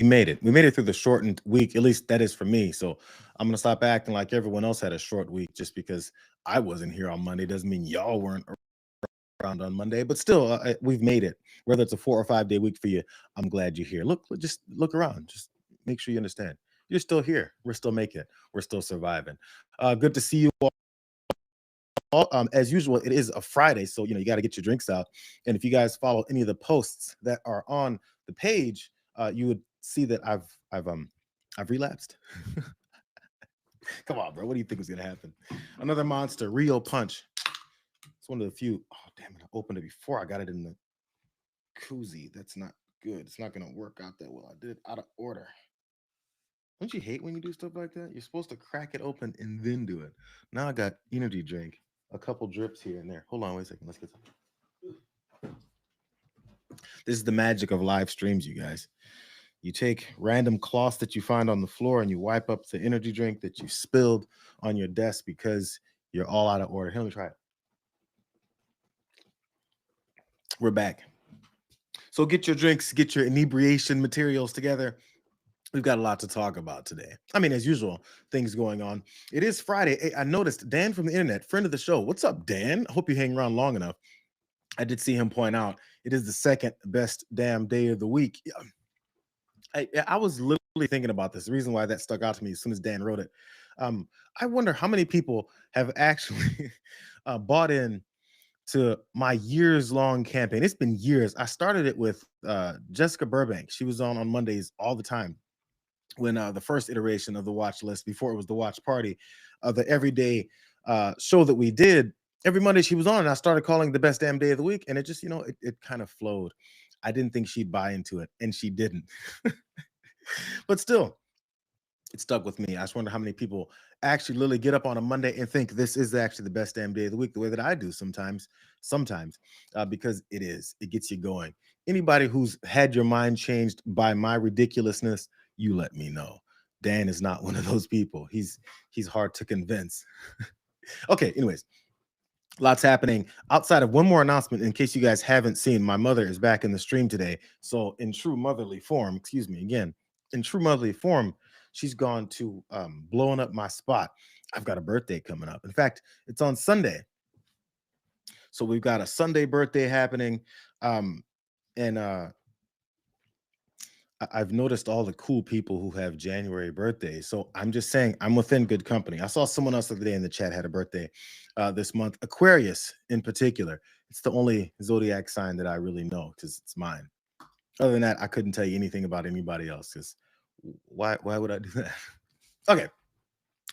made it. We made it through the shortened week. At least that is for me. So I'm gonna stop acting like everyone else had a short week just because I wasn't here on Monday. Doesn't mean y'all weren't around on Monday. But still, we've made it. Whether it's a 4 or 5 day week for you, I'm glad you're here. Just look around. Just make sure you understand. You're still here. We're still making it. We're still surviving. Good to see you all. As usual, it is a Friday, so you got to get your drinks out. And if you guys follow any of the posts that are on the page, you would see that I've relapsed. Come on, bro. What do you think is gonna happen? Another monster, Rio Punch. It's one of the few. Oh damn it! I opened it before I got it in the koozie. That's not good. It's not gonna work out that well. I did it out of order. Don't you hate when you do stuff like that? You're supposed to crack it open and then do it. Now I got energy drink. A couple drips here and there. Hold on, wait a second. Let's get some. This is the magic of live streams, you guys. You take random cloths that you find on the floor and you wipe up the energy drink that you spilled on your desk because you're all out of order. Here, let me try it. We're back. So get your drinks, get your inebriation materials together. We've got a lot to talk about today. I mean, as usual, things going on. It is Friday. Hey, I noticed Dan from the internet, friend of the show. What's up, Dan? I hope you hang around long enough. I did see him point out it is the second best damn day of the week. I was literally thinking about this. The reason why that stuck out to me as soon as Dan wrote it. I wonder how many people have actually bought in to my years-long campaign. It's been years. I started it with Jessica Burbank. She was on Mondays all the time. When the first iteration of the watch list, before it was the watch party, the everyday show that we did, every Monday she was on, and I started calling the best damn day of the week, and it just, it kind of flowed. I didn't think she'd buy into it, and she didn't. But still, it stuck with me. I just wonder how many people actually literally get up on a Monday and think this is actually the best damn day of the week, the way that I do sometimes, because it is. It gets you going. Anybody who's had your mind changed by my ridiculousness, you let me know. Dan is not one of those people. He's hard to convince. Okay, anyways, lots happening. Outside of one more announcement, in case you guys haven't seen, my mother is back in the stream today. So in true motherly form, she's gone to blowing up my spot. I've got a birthday coming up. In fact, it's on Sunday. So we've got a Sunday birthday happening. I've noticed all the cool people who have January birthdays. So I'm just saying I'm within good company. I saw someone else the other day in the chat had a birthday this month. Aquarius in particular. It's the only zodiac sign that I really know because it's mine. Other than that, I couldn't tell you anything about anybody else because why would I do that? Okay,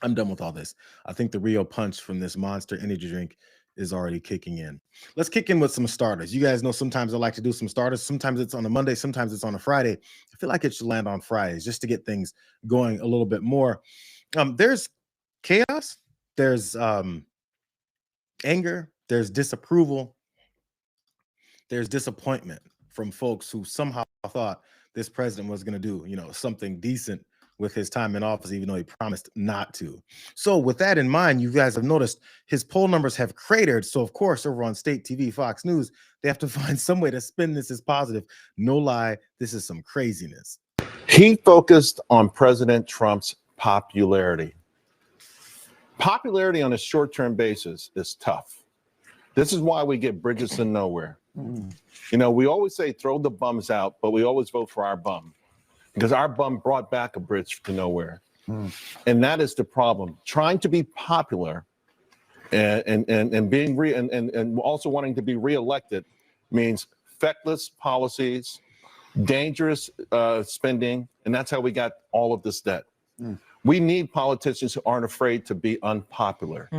I'm done with all this. I think the Rio Punch from this Monster energy drink is already kicking in. Let's kick in with some starters. You guys know sometimes I like to do some starters. Sometimes it's on a Monday, sometimes it's on a Friday. I feel like it should land on Fridays just to get things going a little bit more. There's chaos, there's anger, there's disapproval, there's disappointment from folks who somehow thought this president was going to do, something decent with his time in office, even though he promised not to. So with that in mind, you guys have noticed his poll numbers have cratered. So of course, over on state TV, Fox News, they have to find some way to spin this as positive. No lie, this is some craziness. He focused on President Trump's popularity. Popularity on a short-term basis is tough. This is why we get bridges to nowhere. We always say throw the bums out, but we always vote for our bum. Because our bum brought back a bridge to nowhere. And that is the problem. Trying to be popular and being and also wanting to be reelected means feckless policies, dangerous spending, and that's how we got all of this debt. We need politicians who aren't afraid to be unpopular,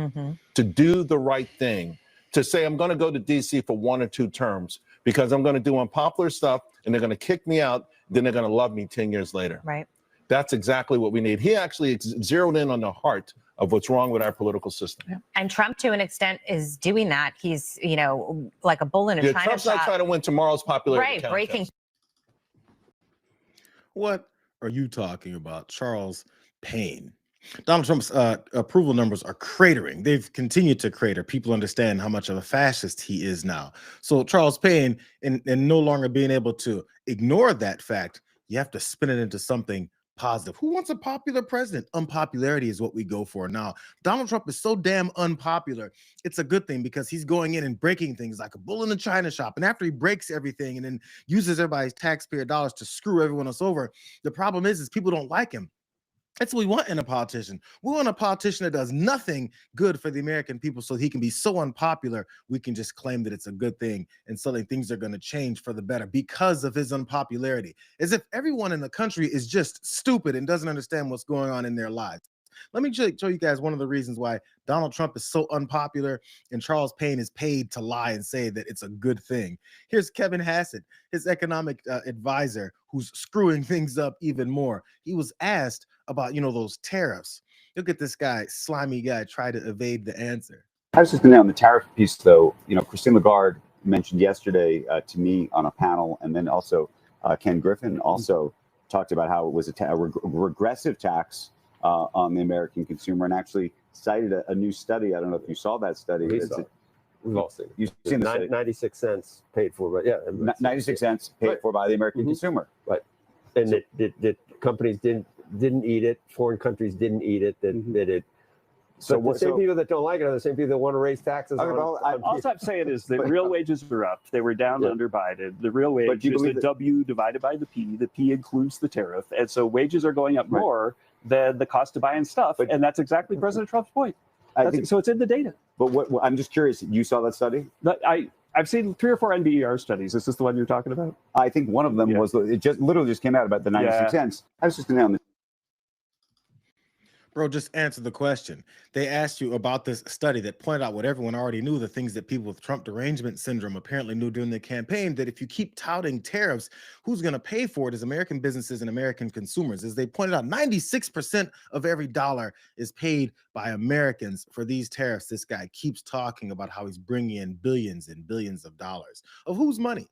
to do the right thing, to say, I'm going to go to D.C. for 1 or 2 terms because I'm going to do unpopular stuff and they're going to kick me out. Then they're going to love me 10 years later. Right. That's exactly what we need. He actually zeroed in on the heart of what's wrong with our political system. Yeah. And Trump, to an extent, is doing that. He's, like a bull in a china Trump's shop. not trying to win tomorrow's popularity. Right, breaking. What are you talking about, Charles Payne? Donald Trump's approval numbers are cratering. They've continued to crater. People understand how much of a fascist he is now. So Charles Payne, and no longer being able to ignore that fact, you have to spin it into something positive. Who wants a popular president? Unpopularity is what we go for now. Donald Trump is so damn unpopular. It's a good thing because he's going in and breaking things like a bull in a china shop. And after he breaks everything and then uses everybody's taxpayer dollars to screw everyone else over, the problem is people don't like him. That's what we want in a politician. We want a politician that does nothing good for the American people so he can be so unpopular, we can just claim that it's a good thing and suddenly things are going to change for the better because of his unpopularity. As if everyone in the country is just stupid and doesn't understand what's going on in their lives. Let me show you guys one of the reasons why Donald Trump is so unpopular and Charles Payne is paid to lie and say that it's a good thing. Here's Kevin Hassett, his economic advisor, who's screwing things up even more. He was asked about, those tariffs. Look at this guy, slimy guy, try to evade the answer. I was just going to on the tariff piece, though. Christine Lagarde mentioned yesterday to me on a panel, and then also Ken Griffin also talked about how it was a regressive tax on the American consumer, and actually cited a new study. I don't know if you saw that study. We've all seen it. You've seen the study. 96 cents paid for, but yeah. 96 cents paid for by the American consumer. Right. And that companies didn't eat it. Foreign countries didn't eat it. So the same people that don't like it are the same people that want to raise taxes. All I'm saying is that real wages are up. They were down under Biden. The real wage is the W divided by the P. The P includes the tariff. And so wages are going up more than the cost of buying stuff. And that's exactly President Trump's point. So it's in the data. But what I'm just curious, you saw that study? I've seen 3 or 4 NBER studies. Is this the one you're talking about? I think one of them was, it just literally came out about the 96 cents. I was just going to on this. Bro, just answer the question. They asked you about this study that pointed out what everyone already knew, the things that people with Trump derangement syndrome apparently knew during the campaign, that if you keep touting tariffs, who's going to pay for it is American businesses and American consumers. As they pointed out, 96% of every dollar is paid by Americans for these tariffs. This guy keeps talking about how he's bringing in billions and billions of dollars. Of whose money?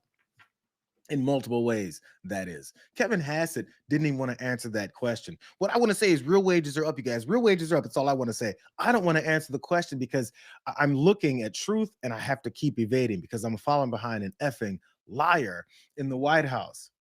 In multiple ways, that is. Kevin Hassett didn't even want to answer that question. What I want to say is real wages are up, you guys. Real wages are up. That's all I want to say. I don't want to answer the question because I'm looking at truth and I have to keep evading because I'm falling behind an effing liar in the White House.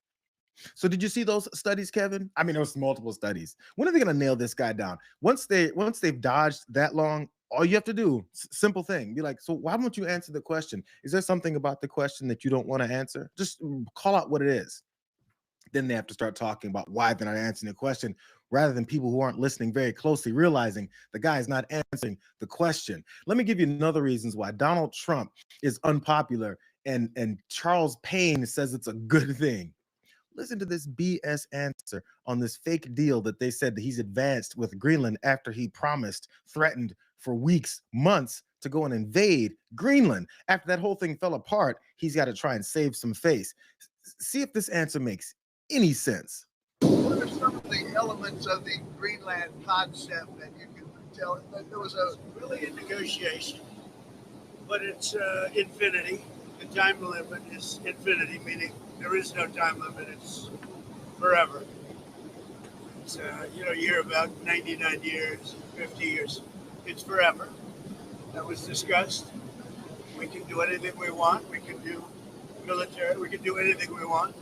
So did you see those studies, Kevin? I mean, there was multiple studies. When are they going to nail this guy down? Once they've dodged that long, all you have to do, simple thing, be like, so why don't you answer the question? Is there something about the question that you don't want to answer? Just call out what it is. Then they have to start talking about why they're not answering the question, rather than people who aren't listening very closely, realizing the guy is not answering the question. Let me give you another reasons why Donald Trump is unpopular and Charles Payne says it's a good thing. Listen to this BS answer on this fake deal that they said that he's advanced with Greenland after he promised, threatened for weeks, months to go and invade Greenland. After that whole thing fell apart, he's got to try and save some face. See if this answer makes any sense. What are some of the elements of the Greenland concept that you can tell? There was really a negotiation, but it's infinity. The time limit is infinity, meaning there is no time limit. It's forever. It's, you hear about 99 years, 50 years. It's forever. That was discussed. We can do anything we want. We can do military. We can do anything we want.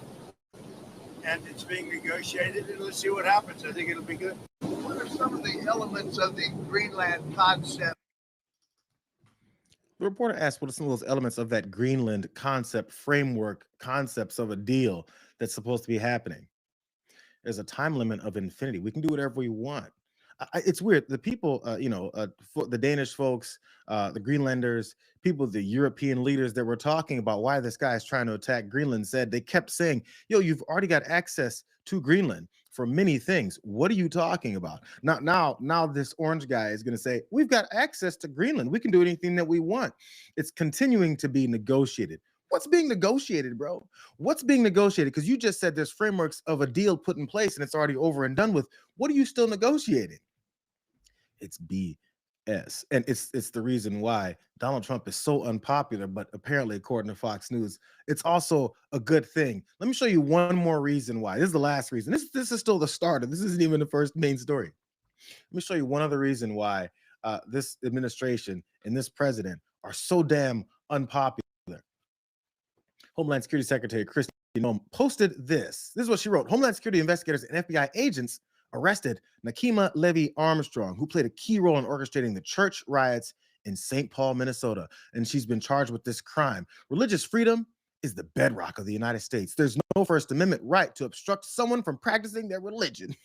And it's being negotiated, and let's see what happens. I think it'll be good. What are some of the elements of the Greenland concept? The reporter asked what are some of those elements of that Greenland concept framework, concepts of a deal that's supposed to be happening. There's a time limit of infinity. We can do whatever we want. It's weird. The people, the Danish folks, the Greenlanders, people, the European leaders that were talking about why this guy is trying to attack Greenland said, they kept saying, yo, you've already got access to Greenland for many things. What are you talking about? Now this orange guy is going to say, we've got access to Greenland. We can do anything that we want. It's continuing to be negotiated. What's being negotiated, bro? What's being negotiated? Because you just said there's frameworks of a deal put in place and it's already over and done with. What are you still negotiating? It's BS. And it's the reason why Donald Trump is so unpopular, but apparently, according to Fox News, it's also a good thing. Let me show you one more reason why. This is the last reason. This is still the starter. This isn't even the first main story. Let me show you one other reason why this administration and this president are so damn unpopular. Homeland Security Secretary Christine posted this. This is what she wrote. Homeland Security investigators and FBI agents arrested Nakima Levy Armstrong, who played a key role in orchestrating the church riots in St. Paul, Minnesota. And she's been charged with this crime. Religious freedom is the bedrock of the United States. There's no First Amendment right to obstruct someone from practicing their religion,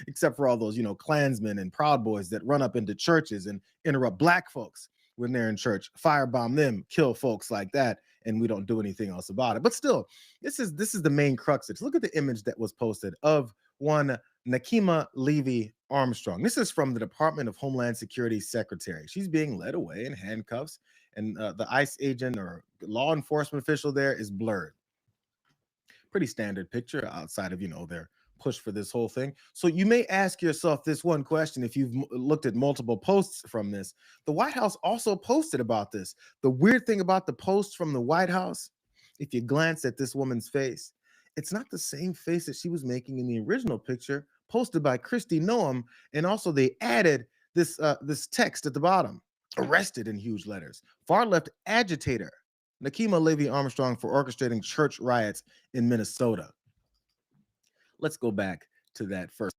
except for all those, Klansmen and Proud Boys that run up into churches and interrupt Black folks when they're in church, firebomb them, kill folks like that, and we don't do anything else about it. But still, this is the main crux of it. Look at the image that was posted of one Nakima Levy Armstrong. This is from the Department of Homeland Security secretary. She's being led away in handcuffs, and the ICE agent or law enforcement official there is blurred. Pretty standard picture outside of, their push for this whole thing. So you may ask yourself this one question if you've looked at multiple posts from this. The White House also posted about this. The weird thing about the post from the White House, if you glance at this woman's face, it's not the same face that she was making in the original picture posted by Kristi Noem, and also they added this text at the bottom, arrested in huge letters. Far left agitator Nakima Levy Armstrong for orchestrating church riots in Minnesota. Let's go back to that first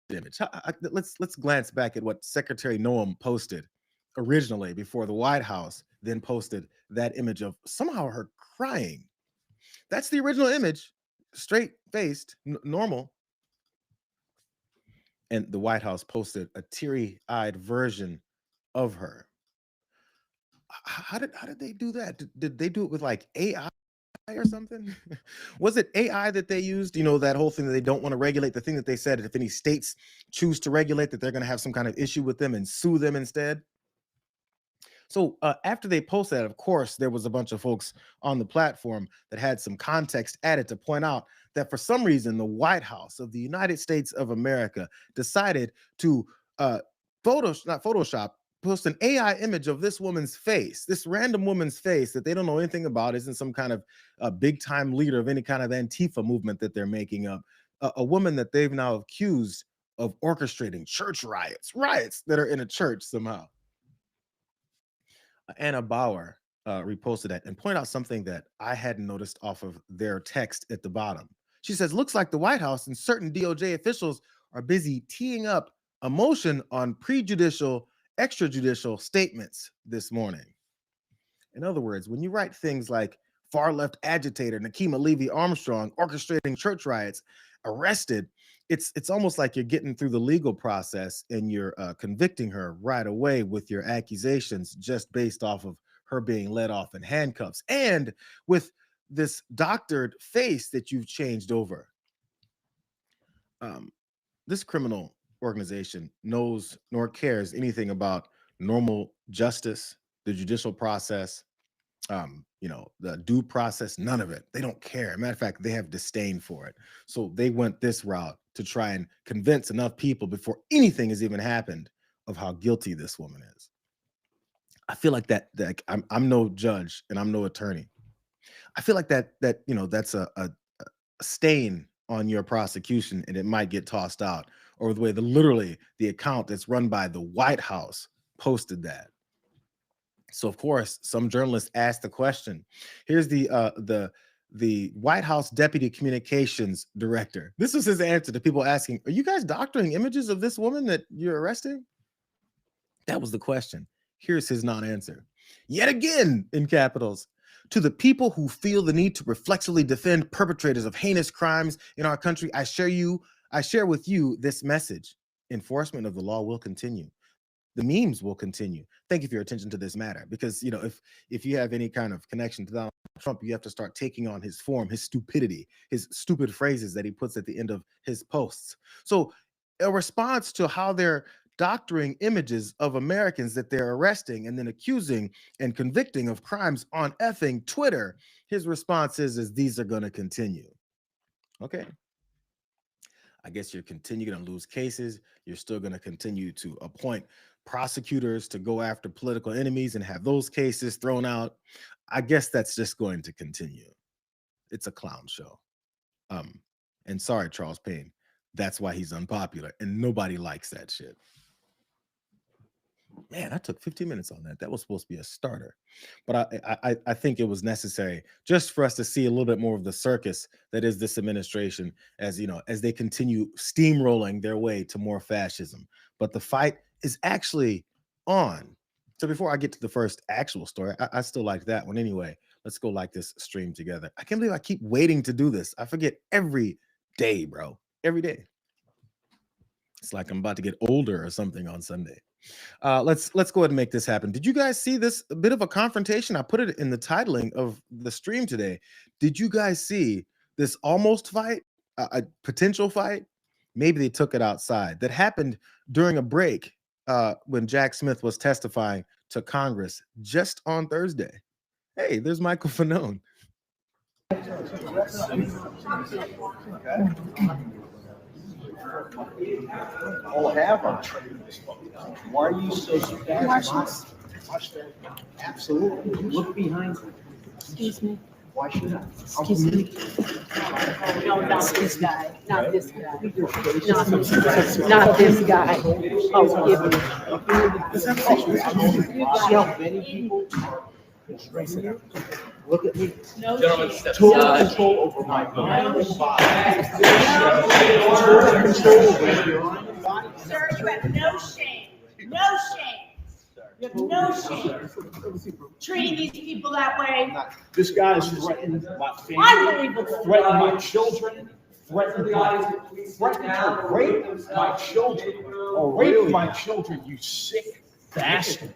image. Let's glance back at what Secretary Noem posted originally before the White House then posted that image of somehow her crying. That's the original image, straight-faced, normal. And the White House posted a teary-eyed version of her. How did they do that? Did they do it with like AI or something? Was it AI that they used? That whole thing that they don't want to regulate, the thing that they said if any states choose to regulate that they're going to have some kind of issue with them and sue them instead. So after they posted that, of course, there was a bunch of folks on the platform that had some context added to point out that for some reason, the White House of the United States of America decided to post an AI image of this woman's face, this random woman's face that they don't know anything about, isn't some kind of big time leader of any kind of Antifa movement that they're making up, a woman that they've now accused of orchestrating church riots that are in a church somehow. Anna Bauer reposted that and pointed out something that I hadn't noticed off of their text at the bottom. She says, looks like the White House and certain DOJ officials are busy teeing up a motion on prejudicial, extrajudicial statements this morning. In other words, when you write things like far left agitator Nakima Levy Armstrong orchestrating church riots, arrested, it's almost like you're getting through the legal process and you're convicting her right away with your accusations just based off of her being let off in handcuffs and with this doctored face that you've changed over. This criminal organization knows nor cares anything about normal justice, the judicial process, the due process, none of it. They don't care. Matter of fact, they have disdain for it. So they went this route to try and convince enough people before anything has even happened of how guilty this woman is. I feel like that I'm no judge and I'm no attorney. I feel like that's a stain on your prosecution and it might get tossed out, or the way literally the account that's run by the White House posted that. So of course, some journalists asked the question. Here's the White House Deputy Communications Director. This was his answer to people asking, are you guys doctoring images of this woman that you're arresting? That was the question. Here's his non-answer. Yet again, in capitals, to the people who feel the need to reflexively defend perpetrators of heinous crimes in our country, I share with you this message. Enforcement of the law will continue. The memes will continue. Thank you for your attention to this matter, because if you have any kind of connection to Donald Trump, you have to start taking on his form, his stupidity, his stupid phrases that he puts at the end of his posts. So a response to how they're doctoring images of Americans that they're arresting and then accusing and convicting of crimes on effing Twitter, his response is these are going to continue. Okay. I guess you're going to lose cases. You're still going to continue to appoint prosecutors to go after political enemies and have those cases thrown out. I guess that's just going to continue. It's a clown show. And sorry, Charles Payne, that's why he's unpopular and nobody likes that shit. Man, I took 15 minutes on that. That was supposed to be a starter, but I think it was necessary just for us to see a little bit more of the circus that is this administration, as you know, as they continue steamrolling their way to more fascism. But the fight is actually on. So before I get to the first actual story, I still like that one anyway. Let's go like this stream together. I can't believe I keep waiting to do this. I forget every day, bro. Every day. It's like I'm about to get older or something on Sunday. Let's go ahead and make this happen. Did you guys see this a bit of a confrontation? I put it in the titling of the stream today. Did you guys see this almost fight, a potential fight? Maybe they took it outside. That happened during a break when Jack Smith was testifying to Congress just on Thursday. Hey, there's Michael Fanone. All have our trade. Why are you so spasmodic? Absolutely. Look behind you. Excuse me. Why should I? Excuse me. No, not this guy. Not this guy. Not this guy. Oh, give me. See how many people are constraining you? Look at me. No, Total control over my mind and body. Total control over your mind and body. Sir, you have no shame. No shame. You have no shame. Treating these people that way. This guy has threatened my family, Unbelievable. threatened my children, threatened to rape my children, or rape my children, you sick bastard.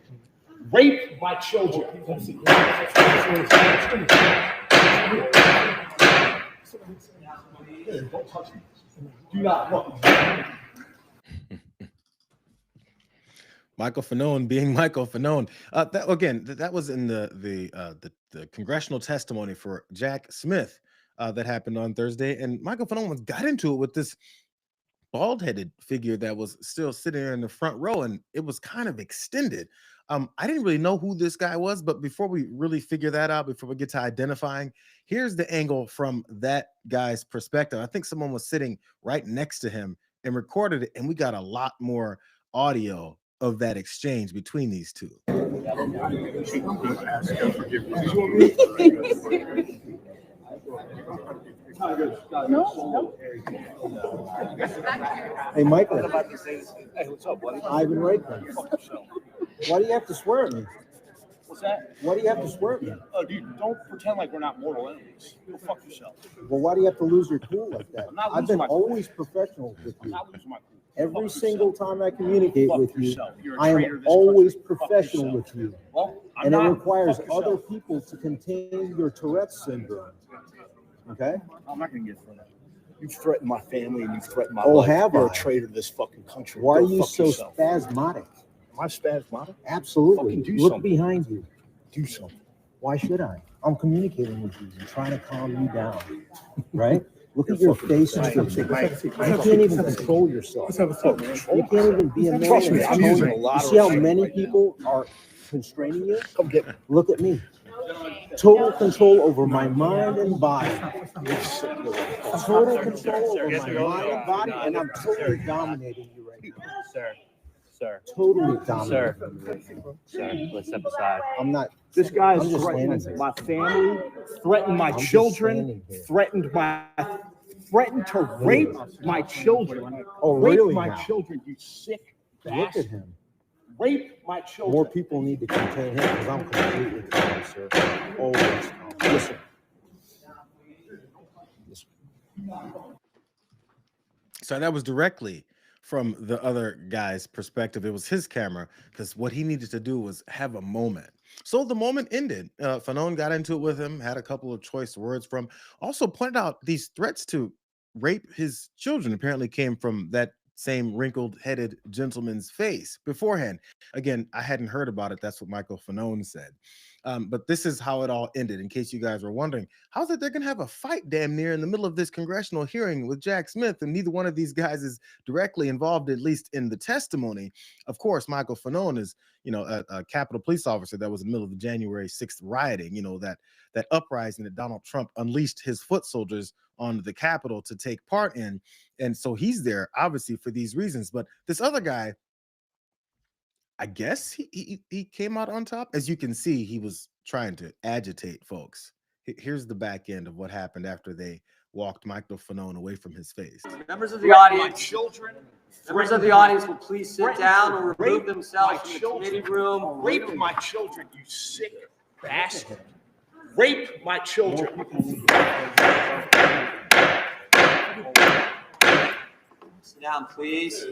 Rape my children. Don't touch me. Do not look. Michael Fanone being Michael Fanone. That was in the congressional testimony for Jack Smith that happened on Thursday, and Michael Fanone got into it with this bald-headed figure that was still sitting there in the front row, and it was kind of extended. I didn't really know who this guy was, but before we really figure that out, before we get to identifying, here's the angle from that guy's perspective. I think someone was sitting right next to him and recorded it, and we got a lot more audio of that exchange between these two. Hey, Michael. Hey, what's up, buddy? Ivan Reitman. Why do you have to swear at me? What's that? Why do you have to swear at me? Oh, dude, don't pretend like we're not mortal enemies. Go fuck yourself. Well, why do you have to lose your cool like that? I'm not I've losing been my cool. always professional with I'm you. not losing my cool. Every Fuck single yourself. time I communicate Fuck with you, yourself. You're a I traitor to am this always country. Fuck professional yourself. with you. Well, I'm And it not. requires Fuck other yourself. people to contain your Tourette's syndrome. Okay? I'm not gonna get threatened. You've threatened my family and you've threatened my Oh, life. have You're I? a traitor to this fucking country. Why are Go you fuck so yourself. spasmodic? Am I spasmodic? Absolutely. Fucking do Look something. behind you. Do something. Why should I? I'm communicating with you and trying to calm you down. Right? Look at your face and your You can't even control yourself. You can't even be a man. Trust me, I'm and using control- a lot You of see how restraint many right now. people are constraining you? Come get me. Look at me. Total control over my mind and body. Total control over my mind and body, and I'm totally dominating you right now. Sir, Totally dominating you right now. sir, let's step aside. I'm not. This guy I'm has just threatened standing my family, threatened my I'm just children, standing here. threatened to rape my children. Oh, Rape really my now? children, you sick Look at bastard. him. Rape my children. More people need to contain him because I'm completely calm, sir. Always calm. Listen. So that was directly from the other guy's perspective. It was his camera because what he needed to do was have a moment. So the moment ended. Fanone got into it with him, had a couple of choice words from, also pointed out these threats to rape his children apparently came from that same wrinkled headed gentleman's face beforehand. Again, I hadn't heard about it. That's what Michael Fanone said. But this is how it all ended, in case you guys were wondering. How's it they're going to have a fight damn near in the middle of this congressional hearing with Jack Smith, and neither one of these guys is directly involved, at least in the testimony? Of course, Michael Fanone is, a Capitol police officer that was in the middle of the January 6th rioting, that uprising that Donald Trump unleashed his foot soldiers on the Capitol to take part in. And so he's there, obviously, for these reasons. But this other guy, I guess he came out on top. As you can see, he was trying to agitate folks. Here's the back end of what happened after they walked Michael Fanone away from his face. Members of the audience, members of the audience will please sit down or remove themselves from the committee room. Rape my children, you sick bastard. Rape my children. Sit down, please.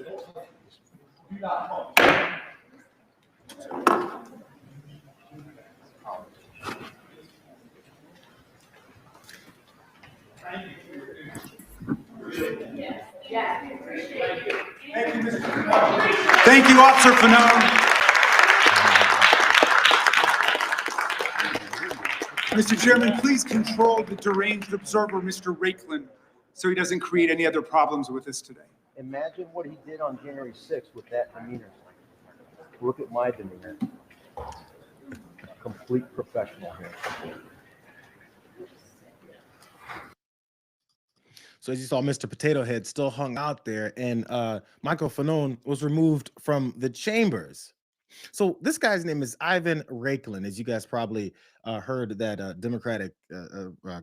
Thank you, Officer Fanone. Mr. Chairman, please control the deranged observer, Mr. Rakeland, so he doesn't create any other problems with us today. Imagine what he did on January 6th with that demeanor. Look at my demeanor. A complete professional here. So as you saw, Mr. Potato Head still hung out there, and Michael Fanone was removed from the chambers. So this guy's name is Ivan Rakeland. As you guys probably heard that Democratic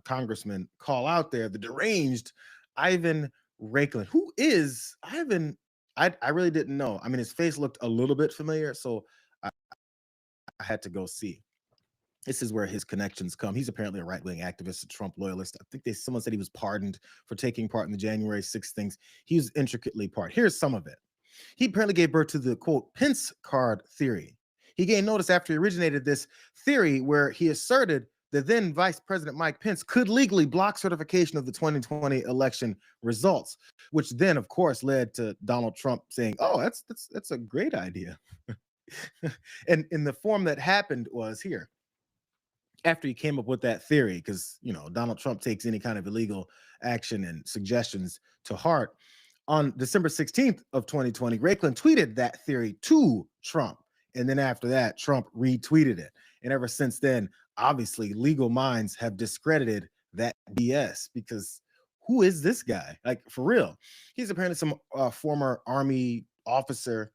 congressman call out there, the deranged Ivan Rakeland. Who is Ivan? I really didn't know. I mean, his face looked a little bit familiar, so I had to go see. This is where his connections come. He's apparently a right-wing activist, a Trump loyalist. I think someone said he was pardoned for taking part in the January 6th things. He was intricately part. Here's some of it. He apparently gave birth to the, quote, Pence card theory. He gained notice after he originated this theory where he asserted that then Vice President Mike Pence could legally block certification of the 2020 election results, which then, of course, led to Donald Trump saying, oh, that's a great idea. And in the form that happened was here. After he came up with that theory, because, you know, Donald Trump takes any kind of illegal action and suggestions to heart. On December 16th of 2020, Rakeland tweeted that theory to Trump. And then after that, Trump retweeted it. And ever since then, obviously, legal minds have discredited that BS, because who is this guy? Like, for real. He's apparently some former Army officer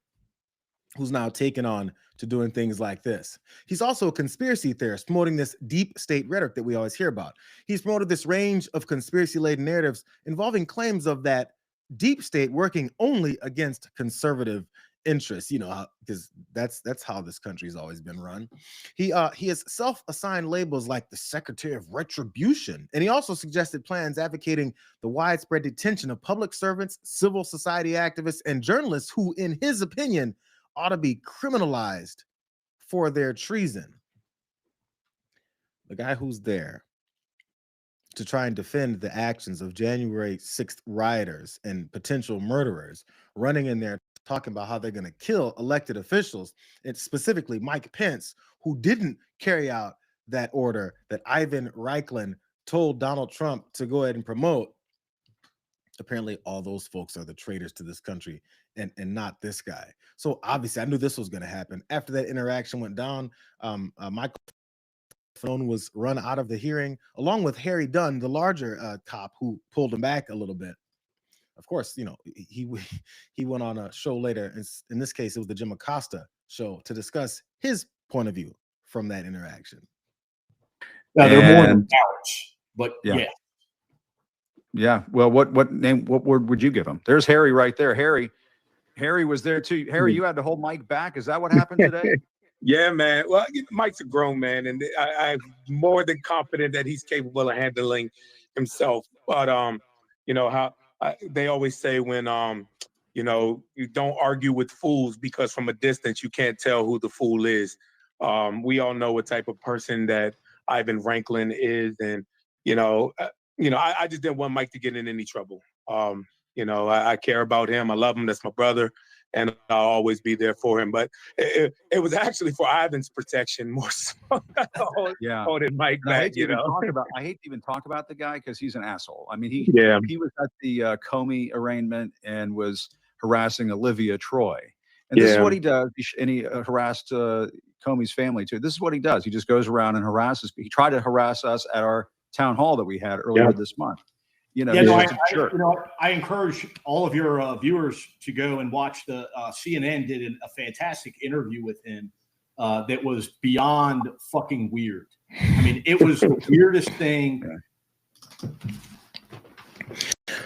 who's now taken on to doing things like this. He's also a conspiracy theorist promoting this deep state rhetoric that we always hear about. He's promoted this range of conspiracy-laden narratives involving claims of that deep state working only against conservative interests, you know, because that's how this country's always been run. He has self-assigned labels like the Secretary of Retribution, and he also suggested plans advocating the widespread detention of public servants, civil society activists, and journalists who, in his opinion, ought to be criminalized for their treason. The guy who's there to try and defend the actions of January 6th rioters and potential murderers running in there talking about how they're going to kill elected officials, and specifically Mike Pence, who didn't carry out that order that Ivan Rakeland told Donald Trump to go ahead and promote. Apparently all those folks are the traitors to this country and not this guy. So obviously I knew this was going to happen. After that interaction went down, Michael Fanone was run out of the hearing along with Harry Dunn, the larger cop who pulled him back a little bit. Of course, you know, he went on a show later. In this case, it was the Jim Acosta show to discuss his point of view from that interaction. Now, they're more than marriage, but yeah. Yeah. Well, what word would you give him? There's Harry right there. Harry was there too. Harry, you had to hold Mike back. Is that what happened today? Yeah, man. Well, Mike's a grown man, and I'm more than confident that he's capable of handling himself. But you know how they always say when you know, you don't argue with fools, because from a distance you can't tell who the fool is. We all know what type of person that Ivan Rakeland is, and I just didn't want Mike to get in any trouble. You know, I care about him. I love him. That's my brother, and I'll always be there for him. But it was actually for Ivan's protection more so. Holding Mike back, I hate to even talk about the guy because he's an asshole. I mean, he was at the Comey arraignment and was harassing Olivia Troy. And this is what he does. And he harassed Comey's family too. This is what he does. He just goes around and harasses. He tried to harass us at our town hall that we had earlier this month. You know, Yeah, he's no, just a jerk. I encourage all of your viewers to go and watch the CNN did a fantastic interview with him that was beyond fucking weird. I mean, it was the weirdest thing.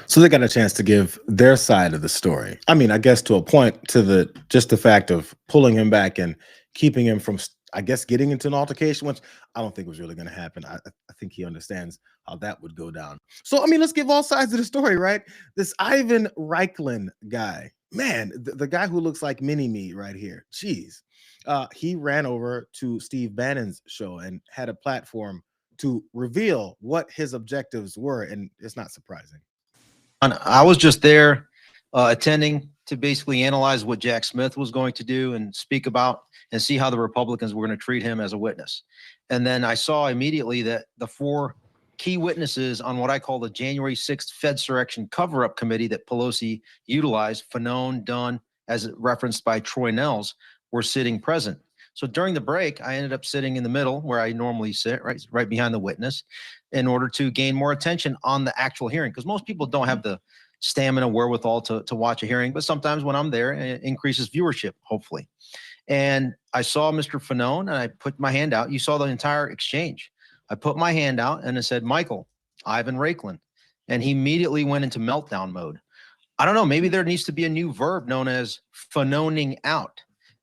So they got a chance to give their side of the story. I mean, I guess to a point, to the fact of pulling him back and keeping him from, I guess, getting into an altercation, which I don't think was really going to happen. I think he understands how that would go down. So, I mean, let's give all sides of the story, right? This Ivan Reichland guy, man, the guy who looks like Mini-Me right here. Jeez. He ran over to Steve Bannon's show and had a platform to reveal what his objectives were, and it's not surprising. I was just there attending to basically analyze what Jack Smith was going to do and speak about and see how the Republicans were going to treat him as a witness. And then I saw immediately that the 4 key witnesses on what I call the January 6th Fedsurrection cover-up committee that Pelosi utilized, Fanone, Dunn, as referenced by Troy Nehls, were sitting present. So during the break, I ended up sitting in the middle where I normally sit, right behind the witness, in order to gain more attention on the actual hearing. Because most people don't have the stamina wherewithal to watch a hearing, but sometimes when I'm there, it increases viewership, hopefully. And I saw Mr. Fanone and I put my hand out. You saw the entire exchange. I put my hand out and I said, Michael, Ivan Reichland. And he immediately went into meltdown mode. I don't know, maybe there needs to be a new verb known as Fanoning out,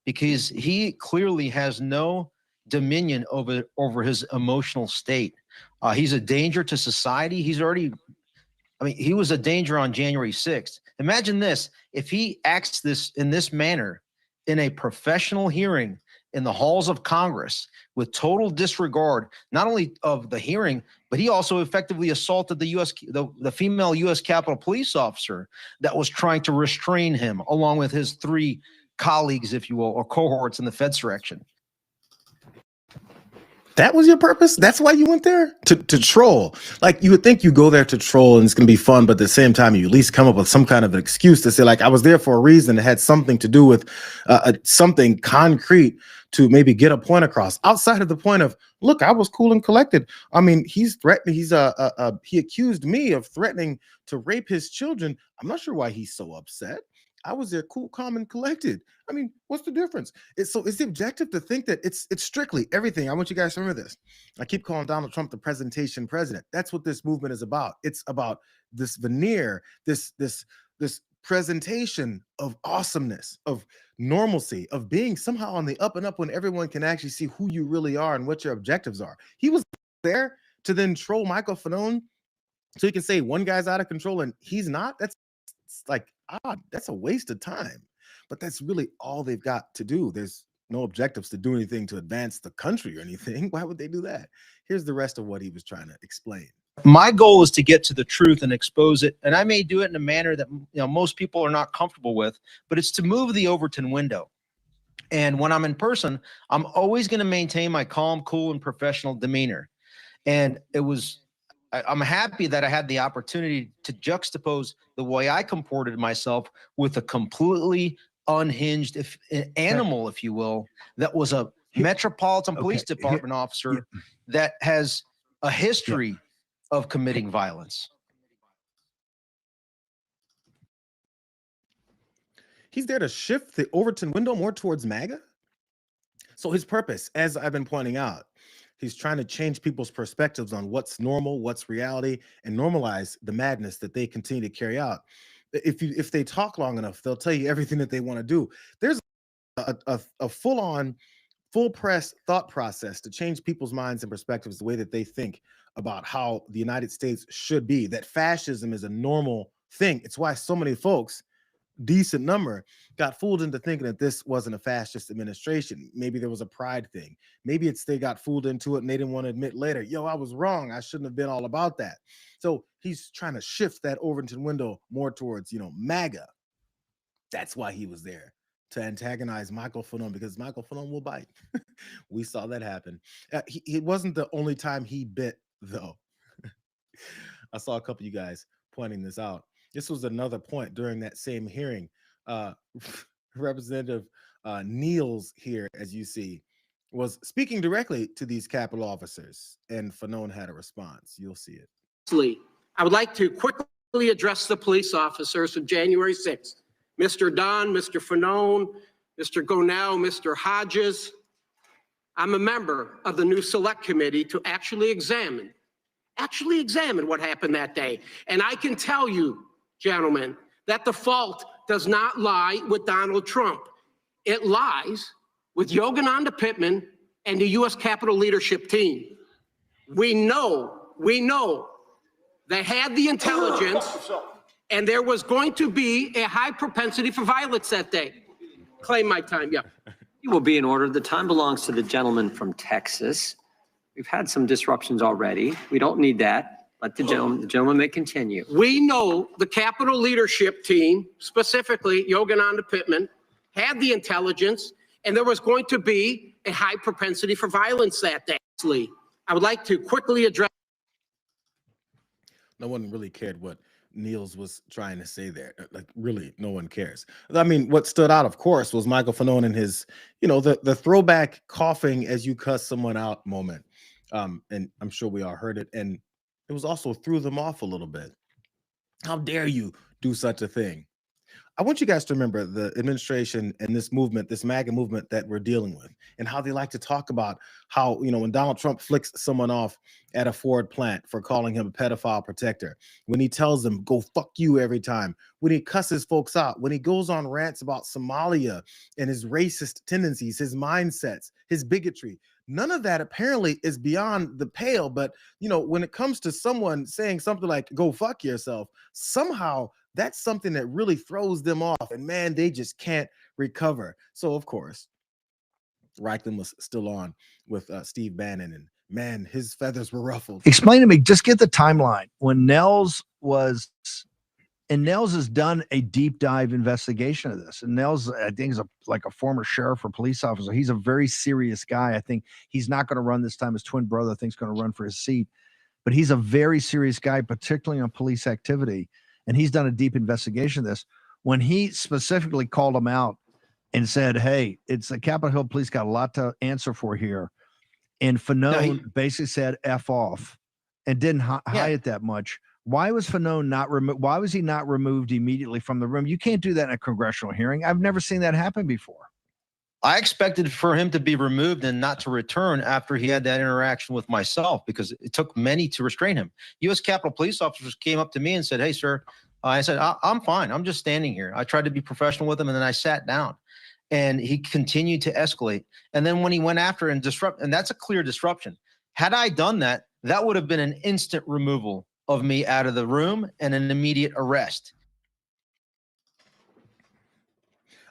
because he clearly has no dominion over his emotional state. He's a danger to society. He's already, I mean, he was a danger on January 6th. Imagine this, if he acts in this manner in a professional hearing in the halls of Congress with total disregard, not only of the hearing, but he also effectively assaulted the female U.S. Capitol Police officer that was trying to restrain him, along with his 3 colleagues, if you will, or cohorts in the Fedsurrection. That was your purpose? That's why you went there? To troll. Like, you would think you go there to troll and it's going to be fun, but at the same time, you at least come up with some kind of an excuse to say, like, I was there for a reason that had something to do with something concrete to maybe get a point across, outside of the point of, look, I was cool and collected. I mean, he's threatening, he accused me of threatening to rape his children. I'm not sure why he's so upset. I was there cool, calm, and collected. I mean, what's the difference? It's the objective to think that it's strictly everything. I want you guys to remember this. I keep calling Donald Trump the presentation president. That's what this movement is about. It's about this veneer, this presentation of awesomeness, of normalcy, of being somehow on the up and up when everyone can actually see who you really are and what your objectives are. He was there to then troll Michael Fanone so he can say one guy's out of control and he's not. That's like odd. That's a waste of time. But that's really all they've got to do. There's no objectives to do anything to advance the country or anything. Why would they do that? Here's the rest of what he was trying to explain. My goal is to get to the truth and expose it, and I may do it in a manner that most people are not comfortable with, but it's to move the Overton window. And when I'm in person, I'm always going to maintain my calm, cool, and professional demeanor. And I'm happy that I had the opportunity to juxtapose the way I comported myself with a completely unhinged animal, if you will, that was a Metropolitan Police Department officer that has a history of committing violence. He's there to shift the Overton window more towards MAGA. So his purpose, as I've been pointing out, he's trying to change people's perspectives on what's normal, what's reality, and normalize the madness that they continue to carry out. If they talk long enough, they'll tell you everything that they want to do. There's a full-on, full-press thought process to change people's minds and perspectives, the way that they think about how the United States should be, that fascism is a normal thing. It's why so many folks, decent number, got fooled into thinking that this wasn't a fascist administration. Maybe there was a pride thing. Maybe they got fooled into it and they didn't want to admit later, yo, I was wrong. I shouldn't have been all about that. So he's trying to shift that Overton window more towards, MAGA. That's why he was there, to antagonize Michael Fanone, because Michael Fanone will bite. We saw that happen. It wasn't the only time he bit, though. I saw a couple of you guys pointing this out. This was another point during that same hearing. Representative Niels here, as you see, was speaking directly to these Capitol officers, and Fanone had a response. You'll see it. I would like to quickly address the police officers of January 6th. Mr. Dunn, Mr. Fanone, Mr. Gonell, Mr. Hodges. I'm a member of the new select committee to actually examine what happened that day. And I can tell you, gentlemen, that the fault does not lie with Donald Trump. It lies with Yogananda Pittman and the U.S. Capitol leadership team. We know they had the intelligence and there was going to be a high propensity for violence that day. Claim my time, yeah. You will be in order. The time belongs to the gentleman from Texas. We've had some disruptions already. We don't need that. Let the gentleman may continue. We know the Capitol leadership team, specifically Yogananda Pittman, had the intelligence and there was going to be a high propensity for violence that day. I would like to quickly address. No one really cared what Niels was trying to say there. Like, really, no one cares. I mean, what stood out, of course, was Michael Fanone and his, the throwback coughing as you cuss someone out moment. And I'm sure we all heard it. And it was also threw them off a little bit. How dare you do such a thing? I want you guys to remember the administration and this movement, this MAGA movement that we're dealing with, and how they like to talk about how, when Donald Trump flicks someone off at a Ford plant for calling him a pedophile protector, when he tells them, go fuck you every time, when he cusses folks out, when he goes on rants about Somalia and his racist tendencies, his mindsets, his bigotry, none of that apparently is beyond the pale. But, when it comes to someone saying something like, go fuck yourself, somehow that's something that really throws them off, and man, they just can't recover. So of course, Reichland was still on with Steve Bannon, and man, his feathers were ruffled. Explain to me, just get the timeline when Nels has done a deep dive investigation of this. And Nels, I think, is like a former sheriff or police officer. He's a very serious guy. I think he's not going to run this time. His twin brother, I think, is going to run for his seat, but he's a very serious guy, particularly on police activity. And he's done a deep investigation of this. When he specifically called him out and said, hey, it's the Capitol Hill Police got a lot to answer for here. And Fanone basically said F off and didn't hide it that much. Why was Fanone not removed? Why was he not removed immediately from the room? You can't do that in a congressional hearing. I've never seen that happen before. I expected for him to be removed and not to return after he had that interaction with myself, because it took many to restrain him. U.S. Capitol police officers came up to me and said, hey, sir, I said, I'm fine. I'm just standing here. I tried to be professional with him, and then I sat down. And he continued to escalate. And then when he went after and disrupt, and that's a clear disruption. Had I done that, that would have been an instant removal of me out of the room and an immediate arrest.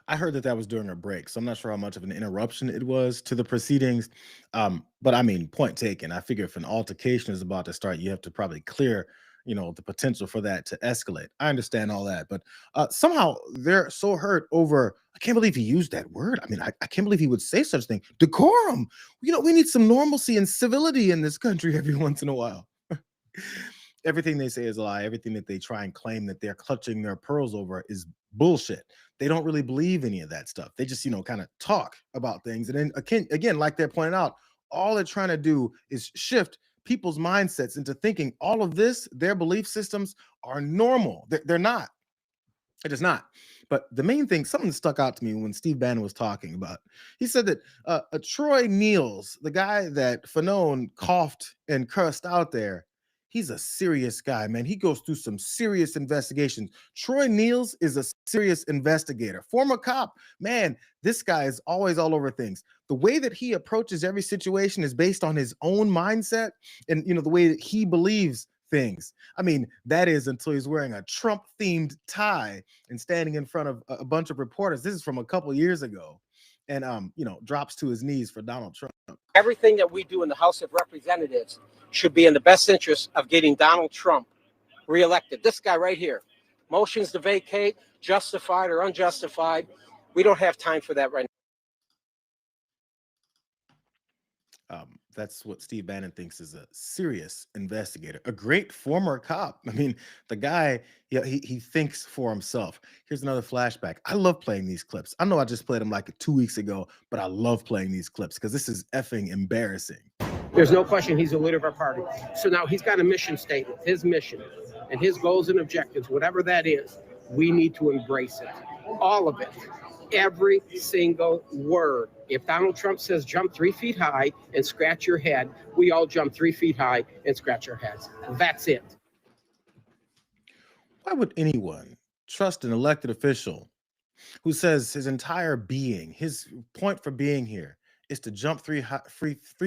I heard that was during a break, so I'm not sure how much of an interruption it was to the proceedings. But I mean, point taken. I figure if an altercation is about to start, you have to probably clear, the potential for that to escalate. I understand all that, but somehow they're so hurt over, I can't believe he used that word. I mean, I can't believe he would say such a thing. Decorum. We need some normalcy and civility in this country every once in a while. Everything they say is a lie. Everything that they try and claim that they're clutching their pearls over is bullshit. They don't really believe any of that stuff. They just, kind of talk about things. And then again, like they're pointing out, all they're trying to do is shift people's mindsets into thinking all of this, their belief systems are normal. They're not. It is not. But the main thing, something stuck out to me when Steve Bannon was talking about, he said that Troy Niels, the guy that Fanone coughed and cursed out there, he's a serious guy, man. He goes through some serious investigations. Troy Niels is a serious investigator. Former cop, man, this guy is always all over things. The way that he approaches every situation is based on his own mindset and, the way that he believes things. I mean, that is until he's wearing a Trump-themed tie and standing in front of a bunch of reporters. This is from a couple years ago. And, drops to his knees for Donald Trump. Everything that we do in the House of Representatives should be in the best interest of getting Donald Trump reelected. This guy right here, motions to vacate, justified or unjustified. We don't have time for that right now. That's what Steve Bannon thinks is a serious investigator, a great former cop. I mean, the guy, he thinks for himself. Here's another flashback. I love playing these clips. I know I just played them like 2 weeks ago, but I love playing these clips because this is effing embarrassing. There's no question he's the leader of our party. So now he's got a mission statement. His mission and his goals and objectives, whatever that is, we need to embrace it. All of it. Every single word. If Donald Trump says jump 3 feet high and scratch your head, we all jump 3 feet high and scratch our heads. That's it. Why would anyone trust an elected official who says his entire being, his point for being here, is to jump 3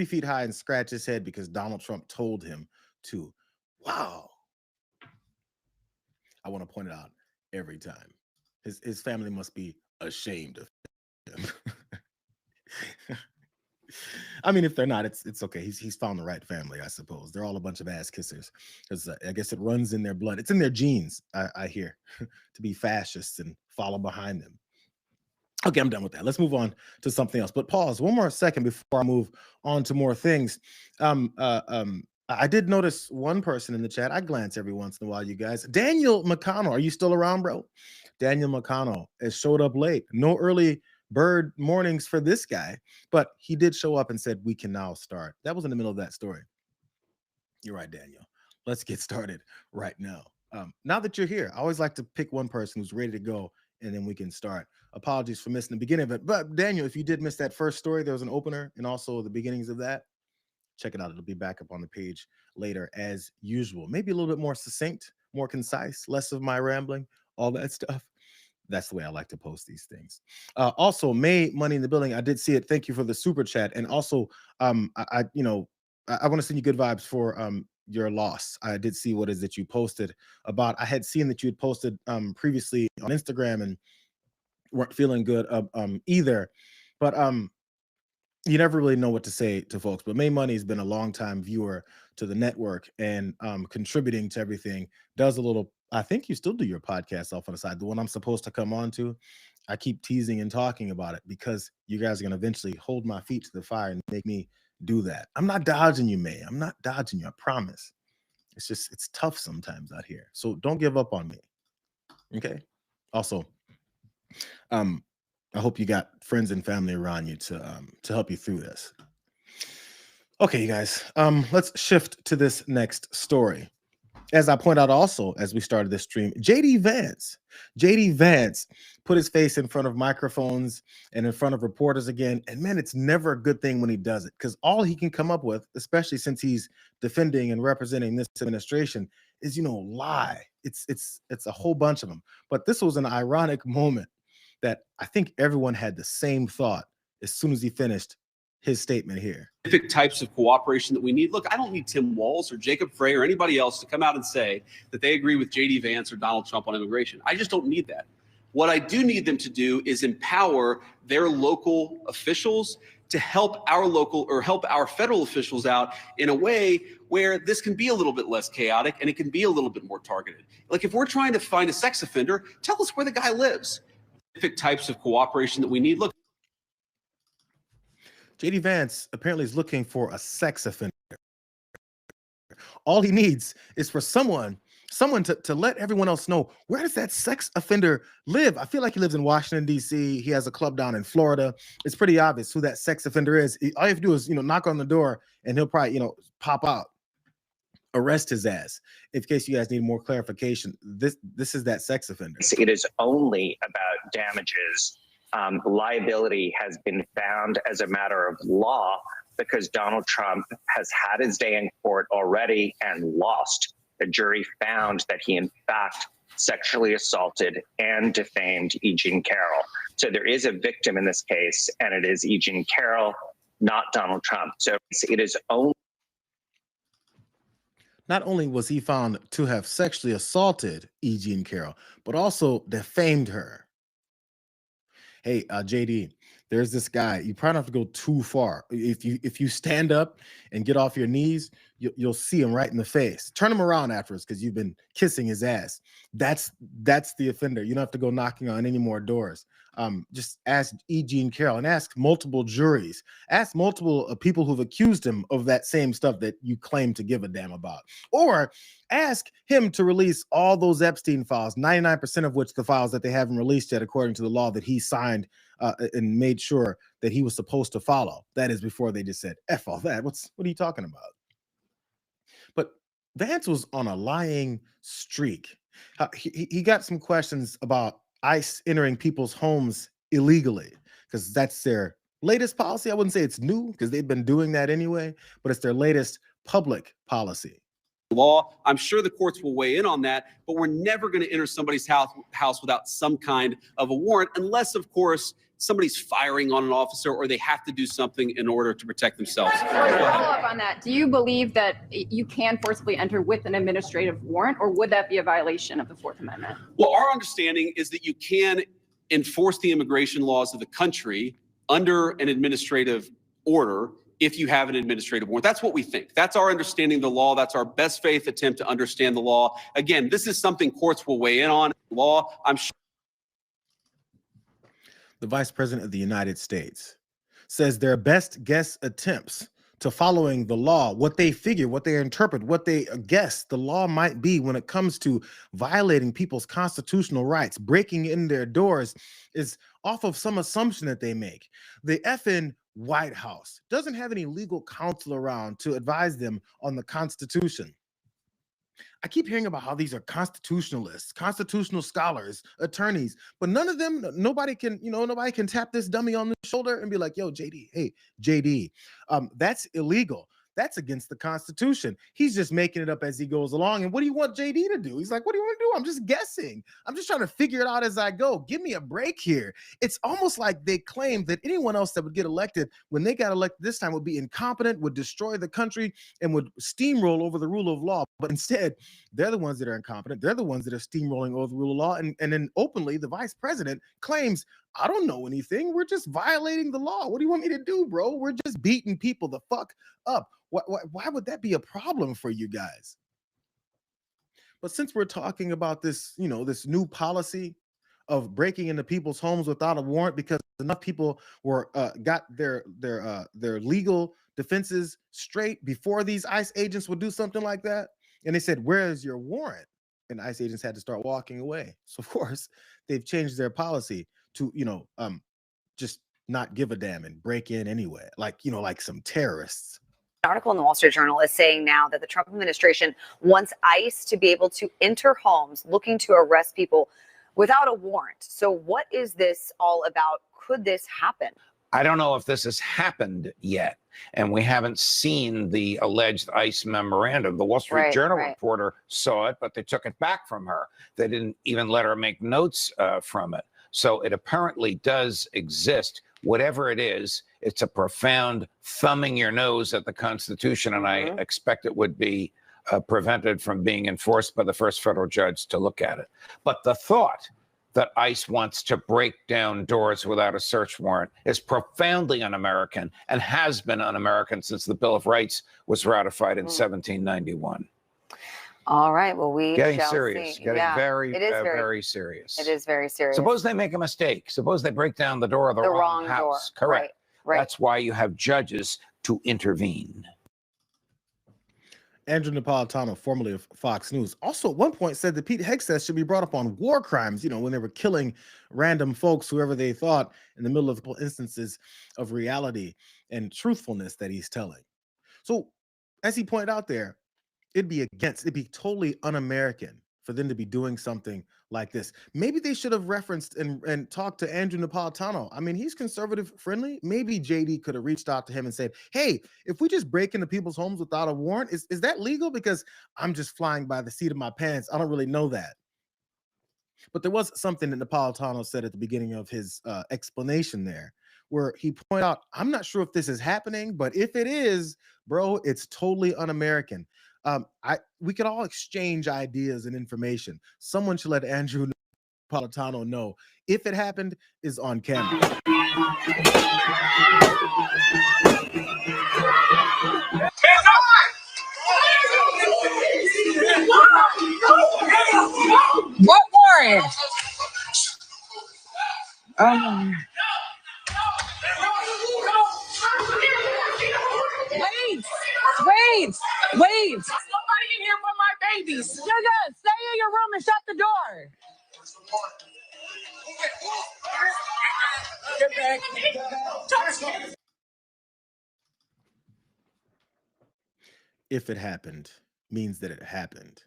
feet high and scratch his head because Donald Trump told him to? Wow. I want to point it out every time. His family must be ashamed of him. I mean, if they're not, it's okay. He's found the right family, I suppose. They're all a bunch of ass kissers because I guess it runs in their blood. It's in their genes, I hear, to be fascists and follow behind them. Okay, I'm done with that. Let's move on to something else. But pause one more second before I move on to more things. I did notice one person in the chat. I glance every once in a while, you guys. Daniel McConnell, are you still around, bro? Daniel McConnell has showed up late. No early bird mornings for this guy, but he did show up and said, we can now start. That was in the middle of that story. You're right, Daniel. Let's get started right now. Now that you're here, I always like to pick one person who's ready to go, and then we can start. Apologies for missing the beginning of it. But Daniel, if you did miss that first story, there was an opener and also the beginnings of that. Check it out. It'll be back up on the page later as usual. Maybe a little bit more succinct, more concise, less of my rambling, all that stuff. That's the way I like to post these things. Also, May Money in the Building. I did see it. Thank you for the super chat. And also, I want to send you good vibes for your loss. I did see what is that you posted about. I had seen that you had posted previously on Instagram and weren't feeling good either. But you never really know what to say to folks. But May Money has been a longtime viewer to the network and contributing to everything. Does a little. I think you still do your podcast off on the side. The one I'm supposed to come on to. I keep teasing and talking about it because you guys are going to eventually hold my feet to the fire and make me do that. I'm not dodging you, May. I'm not dodging you. I promise. It's just, it's tough sometimes out here. So don't give up on me. Okay. Also, I hope you got friends and family around you to help you through this. Okay, you guys, let's shift to this next story. As I point out also, as we started this stream, JD Vance put his face in front of microphones and in front of reporters again. And man, it's never a good thing when he does it, because all he can come up with, especially since he's defending and representing this administration, is, lie. It's a whole bunch of them. But this was an ironic moment that I think everyone had the same thought as soon as he finished his statement here. Specific types of cooperation that we need. Look, I don't need Tim Walz or Jacob Frey or anybody else to come out and say that they agree with JD Vance or Donald Trump on immigration. I just don't need that. What I do need them to do is empower their local officials to help our federal officials out in a way where this can be a little bit less chaotic and it can be a little bit more targeted. Like if we're trying to find a sex offender, tell us where the guy lives. Specific types of cooperation that we need. Look, JD Vance apparently is looking for a sex offender. All he needs is for someone to let everyone else know, where does that sex offender live? I feel like he lives in Washington, D.C. He has a club down in Florida. It's pretty obvious who that sex offender is. All you have to do is, knock on the door and he'll probably, pop out, arrest his ass. In case you guys need more clarification, this is that sex offender. It is only about damages. Liability has been found as a matter of law because Donald Trump has had his day in court already and lost. The jury found that he, in fact, sexually assaulted and defamed E. Jean Carroll. So there is a victim in this case, and it is E. Jean Carroll, not Donald Trump. So it is only. Not only was he found to have sexually assaulted E. Jean Carroll, but also defamed her. Hey, JD, there's this guy. You probably don't have to go too far. If you stand up and get off your knees, you'll see him right in the face. Turn him around afterwards because you've been kissing his ass. That's the offender. You don't have to go knocking on any more doors. Just ask E. Jean Carroll and ask multiple juries. Ask multiple people who've accused him of that same stuff that you claim to give a damn about. Or ask him to release all those Epstein files, 99% of which the files that they haven't released yet, according to the law that he signed and made sure that he was supposed to follow. That is before they just said, F all that. What are you talking about? But Vance was on a lying streak. He got some questions about ICE entering people's homes illegally because that's their latest policy. I wouldn't say it's new because they've been doing that anyway, but it's their latest public policy. Law. I'm sure the courts will weigh in on that, but we're never going to enter somebody's house without some kind of a warrant, unless, of course, somebody's firing on an officer or they have to do something in order to protect themselves. Follow up on that. Do you believe that you can forcibly enter with an administrative warrant, or would that be a violation of the Fourth Amendment? Well, our understanding is that you can enforce the immigration laws of the country under an administrative order if you have an administrative warrant. That's what we think. That's our understanding of the law. That's our best faith attempt to understand the law. Again, this is something courts will weigh in on. Law, I'm sure. The Vice President of the United States says their best guess attempts to following the law, what they figure, what they interpret, what they guess the law might be when it comes to violating people's constitutional rights, breaking in their doors, is off of some assumption that they make. The effing White House doesn't have any legal counsel around to advise them on the Constitution. I keep hearing about how these are constitutionalists, constitutional scholars, attorneys, but none of them, nobody can tap this dummy on the shoulder and be like, yo, JD, hey, JD, that's illegal. That's against the Constitution. He's just making it up as he goes along. And what do you want JD to do? He's like, what do you want to do? I'm just guessing. I'm just trying to figure it out as I go. Give me a break here. It's almost like they claim that anyone else that would get elected when they got elected this time would be incompetent, would destroy the country, and would steamroll over the rule of law. But instead, they're the ones that are incompetent. They're the ones that are steamrolling over the rule of law. And then openly, the vice president claims, I don't know anything. We're just violating the law. What do you want me to do, bro? We're just beating people the fuck up. Why would that be a problem for you guys? But since we're talking about this, this new policy of breaking into people's homes without a warrant because enough people were got their legal defenses straight before these ICE agents would do something like that, and they said, "Where is your warrant?" And ICE agents had to start walking away. So of course they've changed their policy to just not give a damn and break in anyway, like some terrorists. An article in the Wall Street Journal is saying now that the Trump administration wants ICE to be able to enter homes looking to arrest people without a warrant. So what is this all about? Could this happen? I don't know if this has happened yet, and we haven't seen the alleged ICE memorandum. The Wall Street Journal reporter saw it, but they took it back from her. They didn't even let her make notes from it. So it apparently does exist. Whatever it is, it's a profound thumbing your nose at the Constitution, and I expect it would be prevented from being enforced by the first federal judge to look at it. But the thought that ICE wants to break down doors without a search warrant is profoundly un-American and has been un-American since the Bill of Rights was ratified in 1791. All right. Well, we getting shall serious, see. getting very, it is very serious. It is very serious. Suppose they make a mistake. Suppose they break down the door of the wrong house. Door. Correct. Right. That's why you have judges to intervene. Andrew Napolitano, formerly of Fox News, also at one point said that Pete Hegseth should be brought up on war crimes, when they were killing random folks, whoever they thought, in the middle of the instances of reality and truthfulness that he's telling. So, as he pointed out there, it'd be totally un-American for them to be doing something like this. Maybe they should have referenced and talked to Andrew Napolitano. I mean, he's conservative friendly. Maybe JD could have reached out to him and said, hey, if we just break into people's homes without a warrant, is that legal? Because I'm just flying by the seat of my pants. I don't really know that. But there was something that Napolitano said at the beginning of his explanation there, where he pointed out, I'm not sure if this is happening, but if it is, bro, it's totally un-American. We could all exchange ideas and information. Someone should let Andrew Napolitano know if it happened is on camera. What warrant? Wait. There's nobody in here but my babies. Sugar, stay in your room and shut the door. Get back. If it happened means that it happened.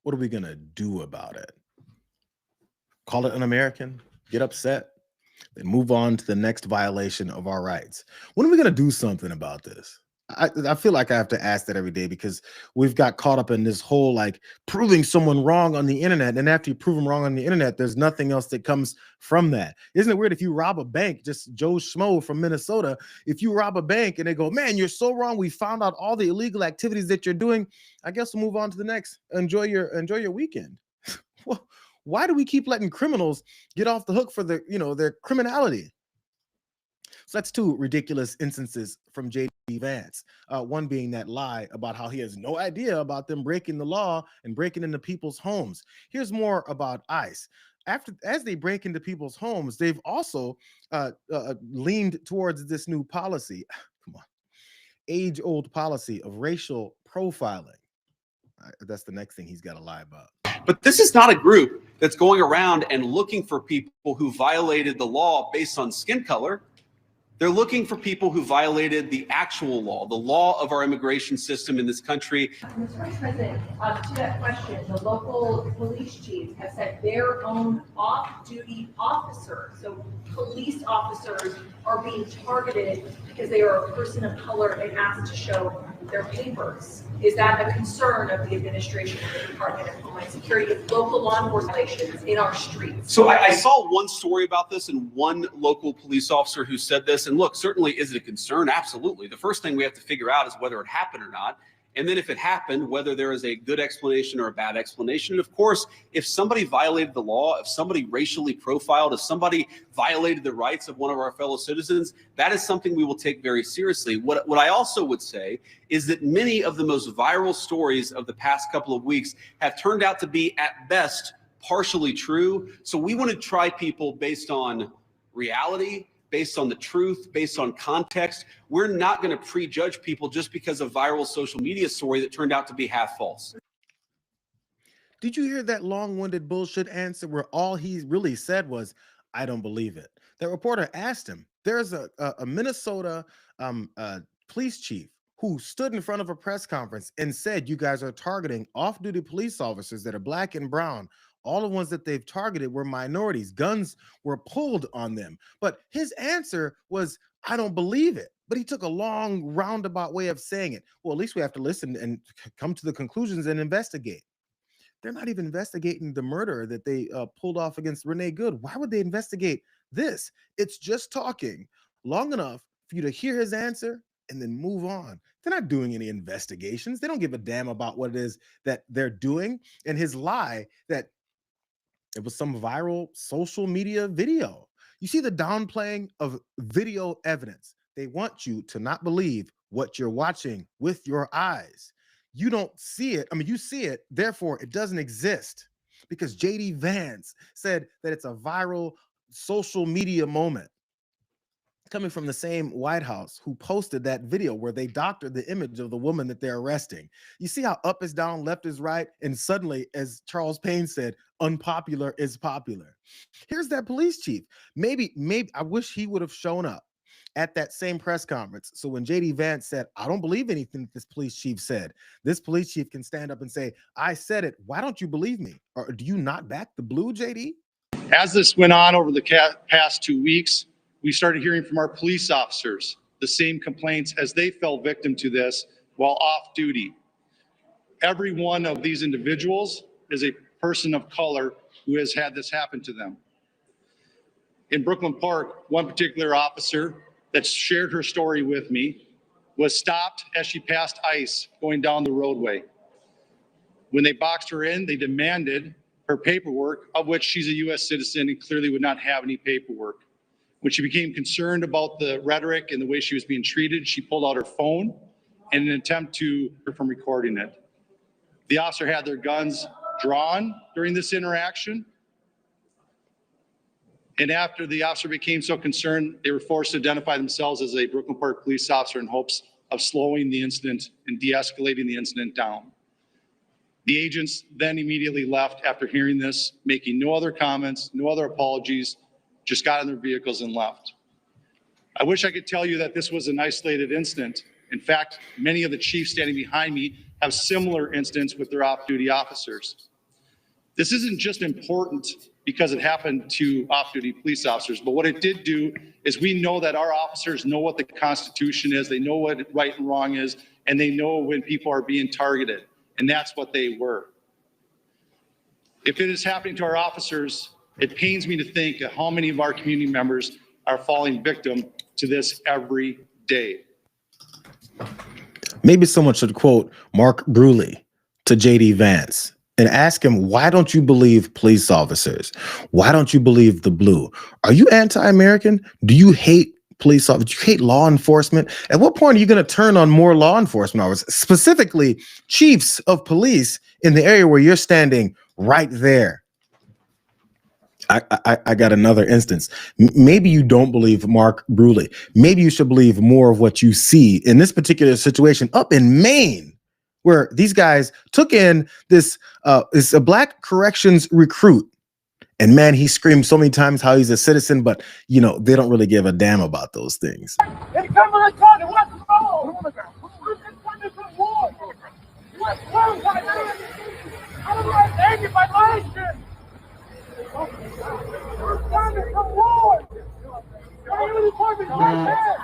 What are we going to do about it? Call it un-American? Get upset? Then move on to the next violation of our rights. When are we going to do something about this? I feel like I have to ask that every day because we've got caught up in this whole like proving someone wrong on the internet. And after you prove them wrong on the internet, there's nothing else that comes from that. Isn't it weird if you rob a bank, just Joe Schmo from Minnesota, if you rob a bank and they go, man, you're so wrong. We found out all the illegal activities that you're doing. I guess we'll move on to the next. Enjoy your weekend. Well, why do we keep letting criminals get off the hook for their criminality? So that's two ridiculous instances from J.D. Vance. One being that lie about how he has no idea about them breaking the law and breaking into people's homes. Here's more about ICE. As they break into people's homes, they've also leaned towards this new policy. Come on, age-old policy of racial profiling. That's the next thing he's got to lie about. But this is not a group that's going around and looking for people who violated the law based on skin color. They're looking for people who violated the actual law, the law of our immigration system in this country. Mr. Vice President, to that question, the local police chiefs have said their own off-duty officers, so police officers, are being targeted because they are a person of color and asked to show their papers. Is that a concern of the administration of the Department of Homeland Security, local law enforcement relations in our streets? So I saw one story about this and one local police officer who said this. And look, certainly is it a concern? Absolutely. The first thing we have to figure out is whether it happened or not. And then if it happened, whether there is a good explanation or a bad explanation. And of course, if somebody violated the law, if somebody racially profiled, if somebody violated the rights of one of our fellow citizens, that is something we will take very seriously. What I also would say is that many of the most viral stories of the past couple of weeks have turned out to be, at best, partially true. So we want to try people based on reality, based on the truth, based on context. We're not going to prejudge people just because of viral social media story that turned out to be half false. Did you hear that long-winded bullshit answer where all he really said was, I don't believe it? That reporter asked him, there's a Minnesota police chief who stood in front of a press conference and said, you guys are targeting off-duty police officers that are black and brown. All the ones that they've targeted were minorities. Guns were pulled on them. But his answer was, I don't believe it. But he took a long roundabout way of saying it. Well, at least we have to listen and come to the conclusions and investigate. They're not even investigating the murder that they pulled off against Renee Good. Why would they investigate this? It's just talking long enough for you to hear his answer and then move on. They're not doing any investigations. They don't give a damn about what it is that they're doing. And his lie that it was some viral social media video. You see the downplaying of video evidence. They want you to not believe what you're watching with your eyes. You don't see it. I mean, you see it, therefore it doesn't exist, because J.D. Vance said that it's a viral social media moment, coming from the same White House who posted that video where they doctored the image of the woman that they're arresting. You see how up is down, left is right, and suddenly, as Charles Payne said, unpopular is popular. Here's that police chief. Maybe I wish he would have shown up at that same press conference. So when J.D. Vance said, I don't believe anything this police chief said, this police chief can stand up and say, I said it. Why don't you believe me? Or do you not back the blue, J.D.? As this went on over the past 2 weeks, we started hearing from our police officers the same complaints as they fell victim to this while off duty. Every one of these individuals is a person of color who has had this happen to them. In Brooklyn Park, one particular officer that shared her story with me was stopped as she passed ICE going down the roadway. When they boxed her in, they demanded her paperwork, of which she's a U.S. citizen and clearly would not have any paperwork. When she became concerned about the rhetoric and the way she was being treated, she pulled out her phone in an attempt to from recording it. The officer had their guns drawn during this interaction. And after the officer became so concerned, they were forced to identify themselves as a Brooklyn Park police officer in hopes of slowing the incident and de-escalating the incident down. The agents then immediately left after hearing this, making no other comments, no other apologies, just got in their vehicles and left. I wish I could tell you that this was an isolated incident. In fact, many of the chiefs standing behind me have similar incidents with their off-duty officers. This isn't just important because it happened to off-duty police officers, but what it did do is we know that our officers know what the Constitution is, they know what right and wrong is, and they know when people are being targeted, and that's what they were. If it is happening to our officers, it pains me to think of how many of our community members are falling victim to this every day. Maybe someone should quote Mark Bruley to JD Vance and ask him, why don't you believe police officers? Why don't you believe the blue? Are you anti-American? Do you hate police officers? Do you hate law enforcement? At what point are you going to turn on more law enforcement officers, specifically chiefs of police in the area where you're standing right there? I got another instance. Maybe you don't believe Mark Bruley. Maybe you should believe more of what you see in this particular situation up in Maine, where these guys took in this is a black corrections recruit. And man, he screamed so many times how he's a citizen, but you know, they don't really give a damn about those things. It's coming County, what's wrong? It's coming from war. What's wrong? I don't like anybody like this. We're coming from war. Our uniform is right there.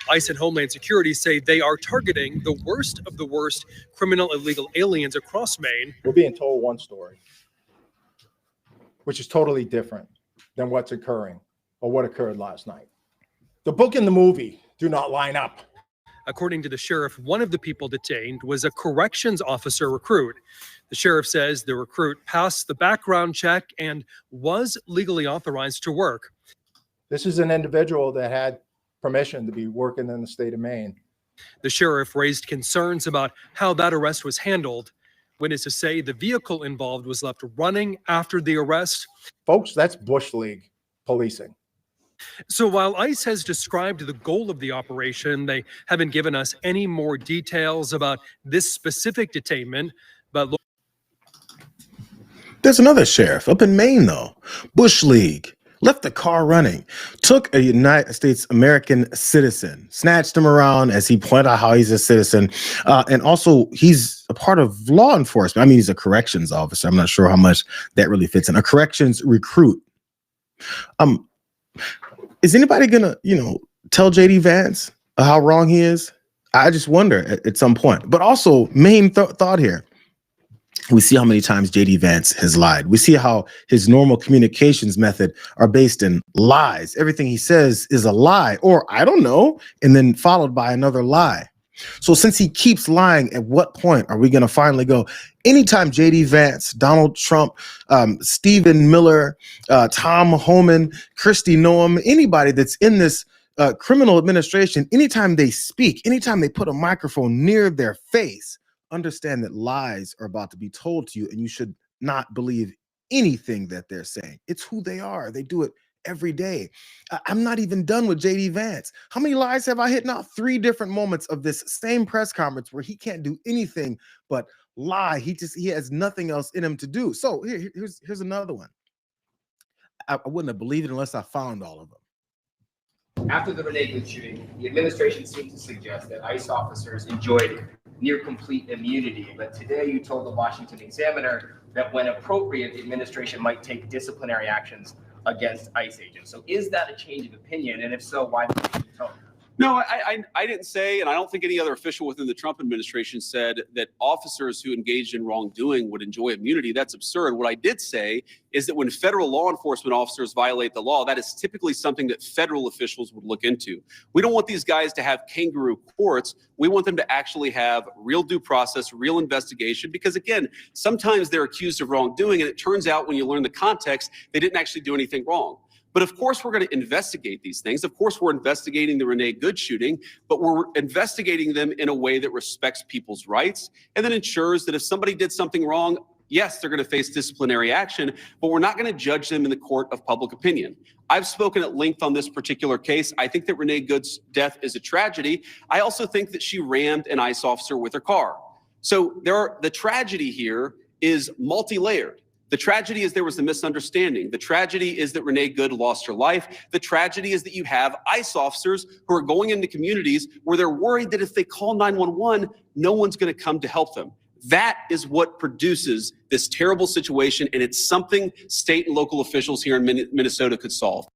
ICE and Homeland Security say they are targeting the worst of the worst criminal illegal aliens across Maine. We're being told one story, which is totally different than what's occurring or what occurred last night. The book and the movie do not line up. According to the sheriff, one of the people detained was a corrections officer recruit. The sheriff says the recruit passed the background check and was legally authorized to work. This is an individual that had permission to be working in the state of Maine. The sheriff raised concerns about how that arrest was handled. Witnesses say the vehicle involved was left running after the arrest. Folks, that's Bush League policing. So while ICE has described the goal of the operation, they haven't given us any more details about this specific detainment. But there's another sheriff up in Maine, though. Bush League left the car running, took a United States American citizen, snatched him around as he pointed out how he's a citizen. And also he's a part of law enforcement. I mean, he's a corrections officer. I'm not sure how much that really fits in. A corrections recruit. Is anybody gonna, tell JD Vance how wrong he is? I just wonder at some point. But also, main thought here. We see how many times JD Vance has lied. We see how his normal communications method are based in lies. Everything he says is a lie, or I don't know, and then followed by another lie. So since he keeps lying, at what point are we going to finally go? Anytime JD Vance, Donald Trump, Stephen Miller, Tom Homan, Kristi Noem, anybody that's in this criminal administration, anytime they speak, anytime they put a microphone near their face, understand that lies are about to be told to you, and you should not believe anything that they're saying. It's who they are. They do it every day. I'm not even done with JD Vance. How many lies have I hit now? 3 different moments of this same press conference where he can't do anything but lie. He has nothing else in him to do. So here's another one. I wouldn't have believed it unless I found all of them. After the Wkend shooting, the administration seemed to suggest that ICE officers enjoyed near complete immunity. But today you told the Washington Examiner that when appropriate, the administration might take disciplinary actions against ICE agents. So is that a change of opinion? And if so, why did you tell them? No, I didn't say, and I don't think any other official within the Trump administration said that officers who engaged in wrongdoing would enjoy immunity. That's absurd. What I did say is that when federal law enforcement officers violate the law, that is typically something that federal officials would look into. We don't want these guys to have kangaroo courts. We want them to actually have real due process, real investigation, because again, sometimes they're accused of wrongdoing, and it turns out when you learn the context, they didn't actually do anything wrong. But of course, we're going to investigate these things. Of course, we're investigating the Wkend shooting, but we're investigating them in a way that respects people's rights and then ensures that if somebody did something wrong, yes, they're going to face disciplinary action, but we're not going to judge them in the court of public opinion. I've spoken at length on this particular case. I think that Wkend's death is a tragedy. I also think that she rammed an ICE officer with her car. So the tragedy here is multi-layered. The tragedy is there was a misunderstanding. The tragedy is that Renee Good lost her life. The tragedy is that you have ICE officers who are going into communities where they're worried that if they call 911, no one's going to come to help them. That is what produces this terrible situation, and it's something state and local officials here in Minnesota could solve.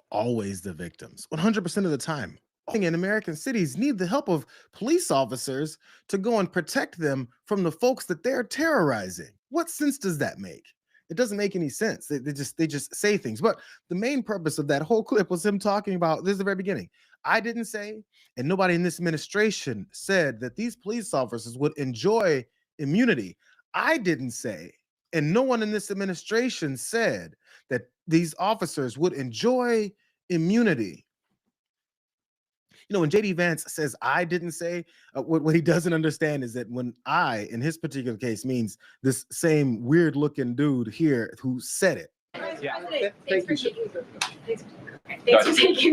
Always the victims, 100% of the time. In American cities need the help of police officers to go and protect them from the folks that they're terrorizing. What sense does that make? It doesn't make any sense. They just say things. But the main purpose of that whole clip was him talking about, this is the very beginning. I didn't say, and nobody in this administration said that these police officers would enjoy immunity. I didn't say, and no one in this administration said that these officers would enjoy immunity. You know, when JD Vance says I didn't say, what he doesn't understand is that when I, in his particular case, means this same weird looking dude here who said it. Yeah. Thanks for taking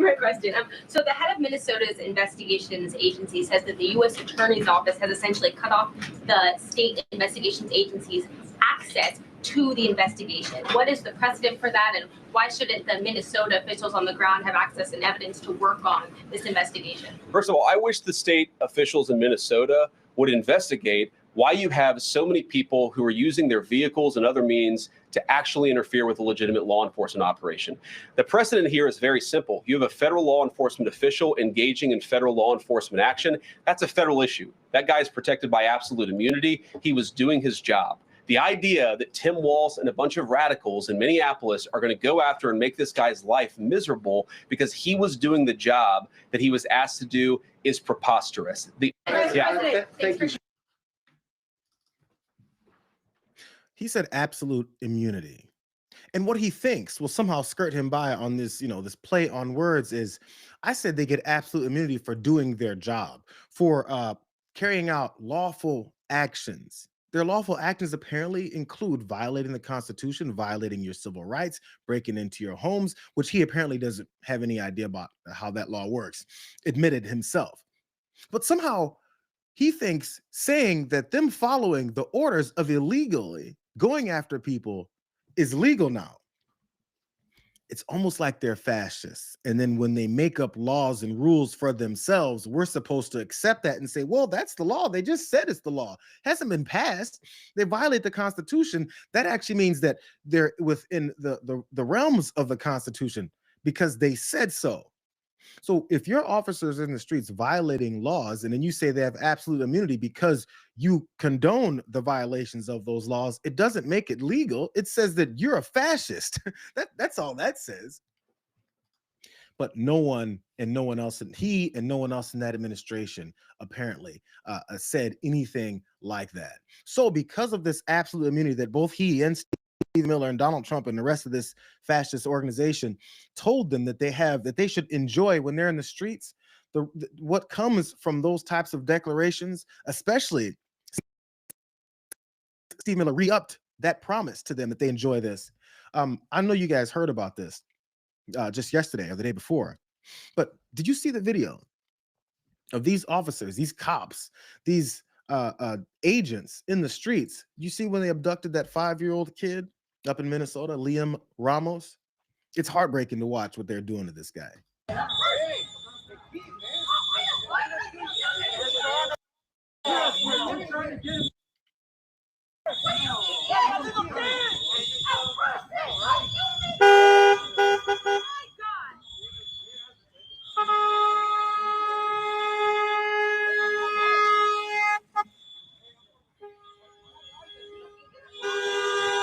my question. So the head of Minnesota's investigations agency says that the U.S. Attorney's Office has essentially cut off the state investigations agency's access to the investigation. What is the precedent for that, and why shouldn't the Minnesota officials on the ground have access and evidence to work on this investigation? First of all, I wish the state officials in Minnesota would investigate why you have so many people who are using their vehicles and other means to actually interfere with a legitimate law enforcement operation. The precedent here is very simple. You have a federal law enforcement official engaging in federal law enforcement action. That's a federal issue. That guy is protected by absolute immunity. He was doing his job. The idea that Tim Walz and a bunch of radicals in Minneapolis are going to go after and make this guy's life miserable because he was doing the job that he was asked to do is preposterous. He said absolute immunity. And what he thinks will somehow skirt him by on this, this play on words is, I said they get absolute immunity for doing their job, for carrying out lawful actions. Their lawful actions apparently include violating the Constitution, violating your civil rights, breaking into your homes, which he apparently doesn't have any idea about how that law works, admitted himself. But somehow he thinks saying that them following the orders of illegally going after people is legal now. It's almost like they're fascists. And then when they make up laws and rules for themselves, we're supposed to accept that and say, well, that's the law. They just said it's the law. Hasn't been passed. They violate the Constitution. That actually means that they're within the realms of the Constitution because they said so. So if your officers in the streets violating laws and then you say they have absolute immunity because you condone the violations of those laws, it doesn't make it legal. It says that you're a fascist. That's all that says. But no one else, and no one else in that administration apparently said anything like that. So because of this absolute immunity that both he and Steve Miller and Donald Trump and the rest of this fascist organization told them that they should enjoy when they're in the streets, what comes from those types of declarations, especially Steve Miller re-upped that promise to them that they enjoy this. I know you guys heard about this just yesterday or the day before, but did you see the video of these officers, these cops, these agents in the streets? You see when they abducted that 5-year-old kid up in Minnesota, Liam Ramos? It's heartbreaking to watch what they're doing to this guy.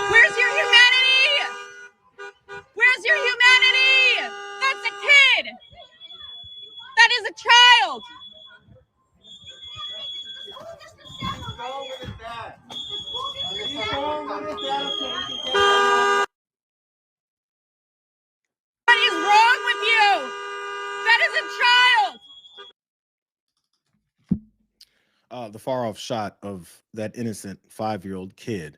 Where's your humanity? Where's your humanity? That's a kid. That is a child. What is wrong with you? That is a child. The far off shot of that innocent 5-year-old kid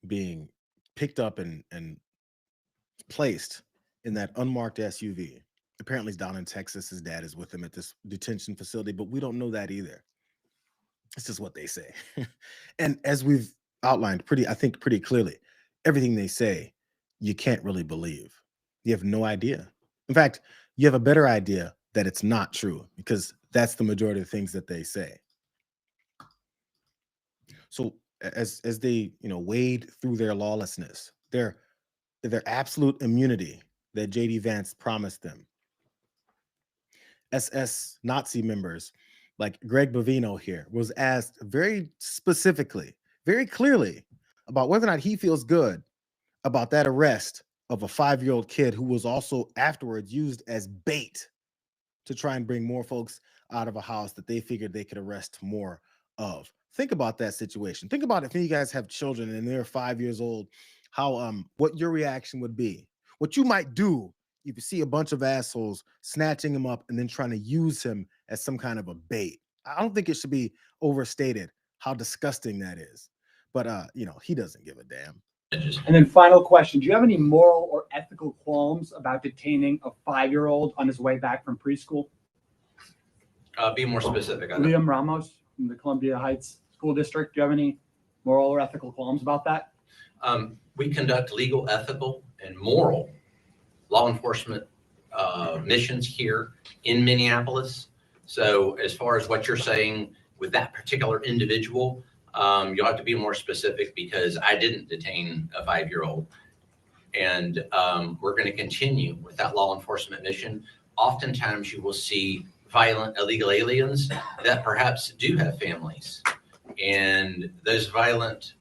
being picked up and placed in that unmarked SUV. Apparently he's down in Texas. His dad is with him at this detention facility, but we don't know that either. It's just what they say. And as we've outlined I think pretty clearly. Everything they say, you can't really believe. You have no idea. In fact, you have a better idea that it's not true because that's the majority of things that they say. So as they, wade through their lawlessness, their absolute immunity that JD Vance promised them, SS Nazi members like Greg Bovino here was asked very specifically, very clearly about whether or not he feels good about that arrest of a 5-year-old kid who was also afterwards used as bait to try and bring more folks out of a house that they figured they could arrest more of. Think about that situation. Think about if you guys have children and they're 5 years old, how what your reaction would be. What you might do if you see a bunch of assholes snatching him up and then trying to use him as some kind of a bait. I don't think it should be overstated how disgusting that is. But he doesn't give a damn. And then final question, do you have any moral or ethical qualms about detaining a 5-year-old on his way back from preschool? Be more specific. Liam Ramos from the Columbia Heights School District. Do you have any moral or ethical qualms about that? We conduct legal, ethical, and moral law enforcement missions here in Minneapolis. So as far as what you're saying with that particular individual, you'll have to be more specific because I didn't detain a 5-year-old. And we're going to continue with that law enforcement mission. Oftentimes you will see violent illegal aliens that perhaps do have families. And those violent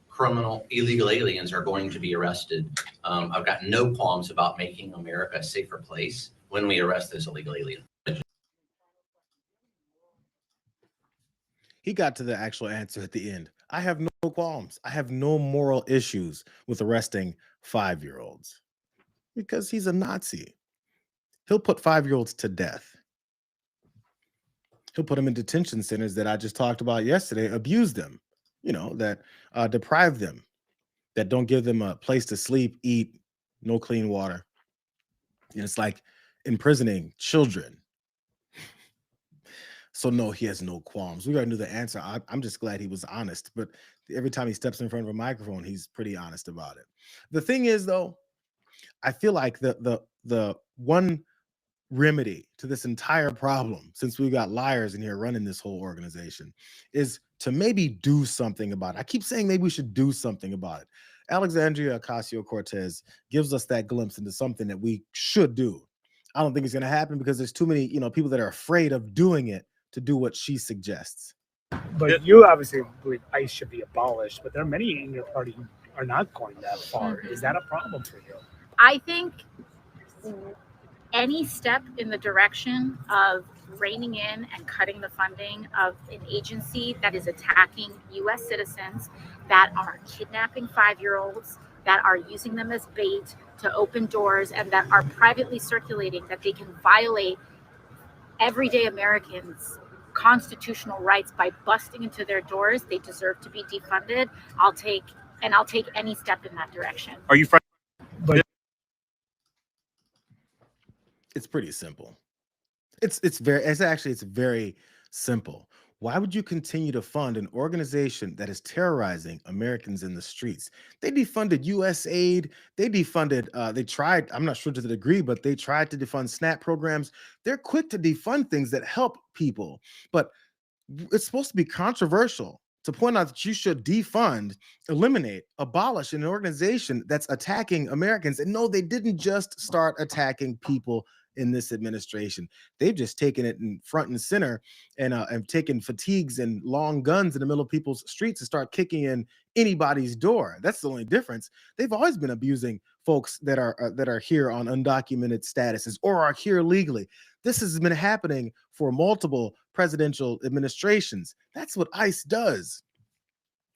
criminal illegal aliens are going to be arrested. I've got no qualms about making America a safer place when we arrest those illegal aliens. He got to the actual answer at the end. I have no qualms. I have no moral issues with arresting 5-year-olds because he's a Nazi. He'll put 5-year-olds to death. He'll put them in detention centers that I just talked about yesterday, abuse them, that deprive them, that don't give them a place to sleep, eat, no clean water. It's like imprisoning children. So no, he has no qualms. We already knew the answer. I'm just glad he was honest. But every time he steps in front of a microphone, he's pretty honest about it. The thing is, though, I feel like the one remedy to this entire problem, since we've got liars in here running this whole organization, is to maybe do something about it. I keep saying maybe we should do something about it. Alexandria Ocasio-Cortez gives us that glimpse into something that we should do. I don't think it's going to happen because there's too many, people that are afraid of doing it to do what she suggests. But you obviously believe ICE should be abolished, but there are many in your party who are not going that far. Is that a problem for you? I think any step in the direction of reining in and cutting the funding of an agency that is attacking U.S. citizens, that are kidnapping 5-year-olds, that are using them as bait to open doors, and that are privately circulating that they can violate everyday Americans' constitutional rights by busting into their doors, they deserve to be defunded. I'll take any step in that direction. Are you friendly? It's pretty simple. It's very simple. Why would you continue to fund an organization that is terrorizing Americans in the streets? They defunded USAID. They defunded, they tried, I'm not sure to the degree, but they tried to defund SNAP programs. They're quick to defund things that help people. But it's supposed to be controversial to point out that you should defund, eliminate, abolish an organization that's attacking Americans. And no, they didn't just start attacking people in this administration. They've just taken it in front and center and taken fatigues and long guns in the middle of people's streets and start kicking in anybody's door. That's the only difference. They've always been abusing folks that are here on undocumented statuses or are here legally. This has been happening for multiple presidential administrations. That's what ICE does.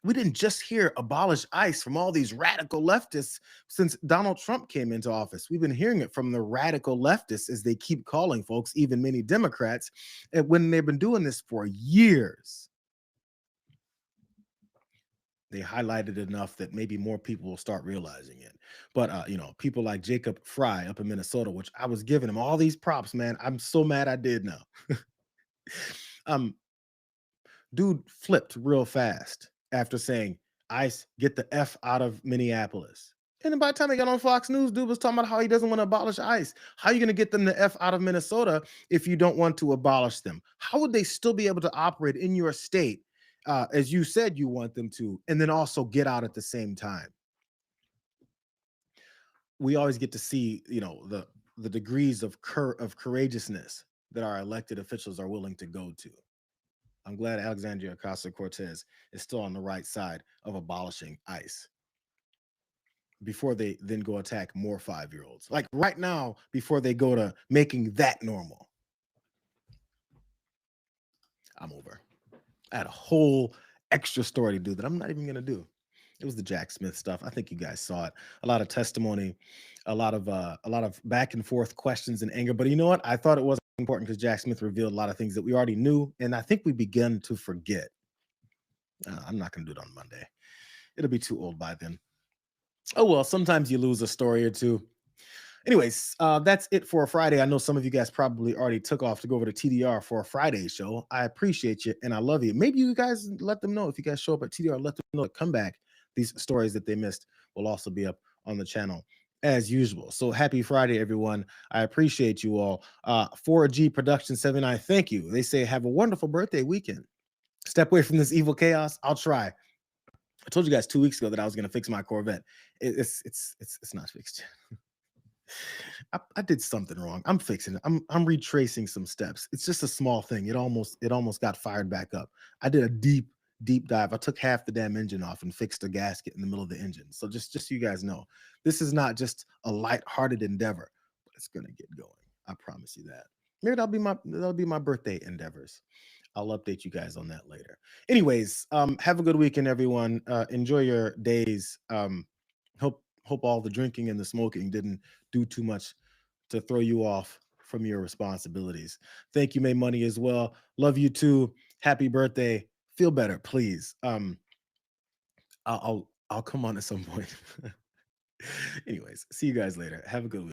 We didn't just hear abolish ICE from all these radical leftists since Donald Trump came into office. We've been hearing it from the radical leftists, as they keep calling folks, even many Democrats, when they've been doing this for years. They highlighted it enough that maybe more people will start realizing it. But, people like Jacob Fry up in Minnesota, which I was giving him all these props, man. I'm so mad I did now. Dude flipped real fast after saying, ICE, get the F out of Minneapolis. And then by the time they got on Fox News, dude was talking about how he doesn't want to abolish ICE. How are you going to get them the F out of Minnesota if you don't want to abolish them? How would they still be able to operate in your state, as you said you want them to, and then also get out at the same time? We always get to see, the degrees of courageousness that our elected officials are willing to go to. I'm glad Alexandria Ocasio-Cortez is still on the right side of abolishing ICE before they then go attack more 5-year-olds. Like right now, before they go to making that normal. I'm over. I had a whole extra story to do that I'm not even going to do. It was the Jack Smith stuff. I think you guys saw it. A lot of testimony, a lot of back and forth questions and anger. But you know what? I thought it was important because Jack Smith revealed a lot of things that we already knew, and I think we began to forget. I'm not going to do it on Monday. It'll be too old by then. Oh well, sometimes you lose a story or two. Anyways, that's it for a Friday. I know some of you guys probably already took off to go over to TDR for a Friday show. I appreciate you and I love you. Maybe you guys let them know if you guys show up at TDR, let them know to come back. These stories that they missed will also be up on the channel as usual. So happy Friday, everyone. I appreciate you all. 4G Production 79, thank you. They say have a wonderful birthday weekend. Step away from this evil chaos. I'll try. I told you guys 2 weeks ago that I was going to fix my Corvette. It's not fixed yet. I did something wrong. I'm fixing it. I'm retracing some steps. It's just a small thing. It almost got fired back up. I did a deep dive. I took half the damn engine off and fixed a gasket in the middle of the engine. So just so you guys know, this is not just a light-hearted endeavor, but it's gonna get going. I promise you that. Maybe that'll be my birthday endeavors. I'll update you guys on that later. Anyways, have a good weekend, everyone. Enjoy your days. Hope all the drinking and the smoking didn't do too much to throw you off from your responsibilities. Thank you, May Money, as well. Love you too. Happy birthday. Feel better, please. I'll come on at some point. Anyways, see you guys later. Have a good week.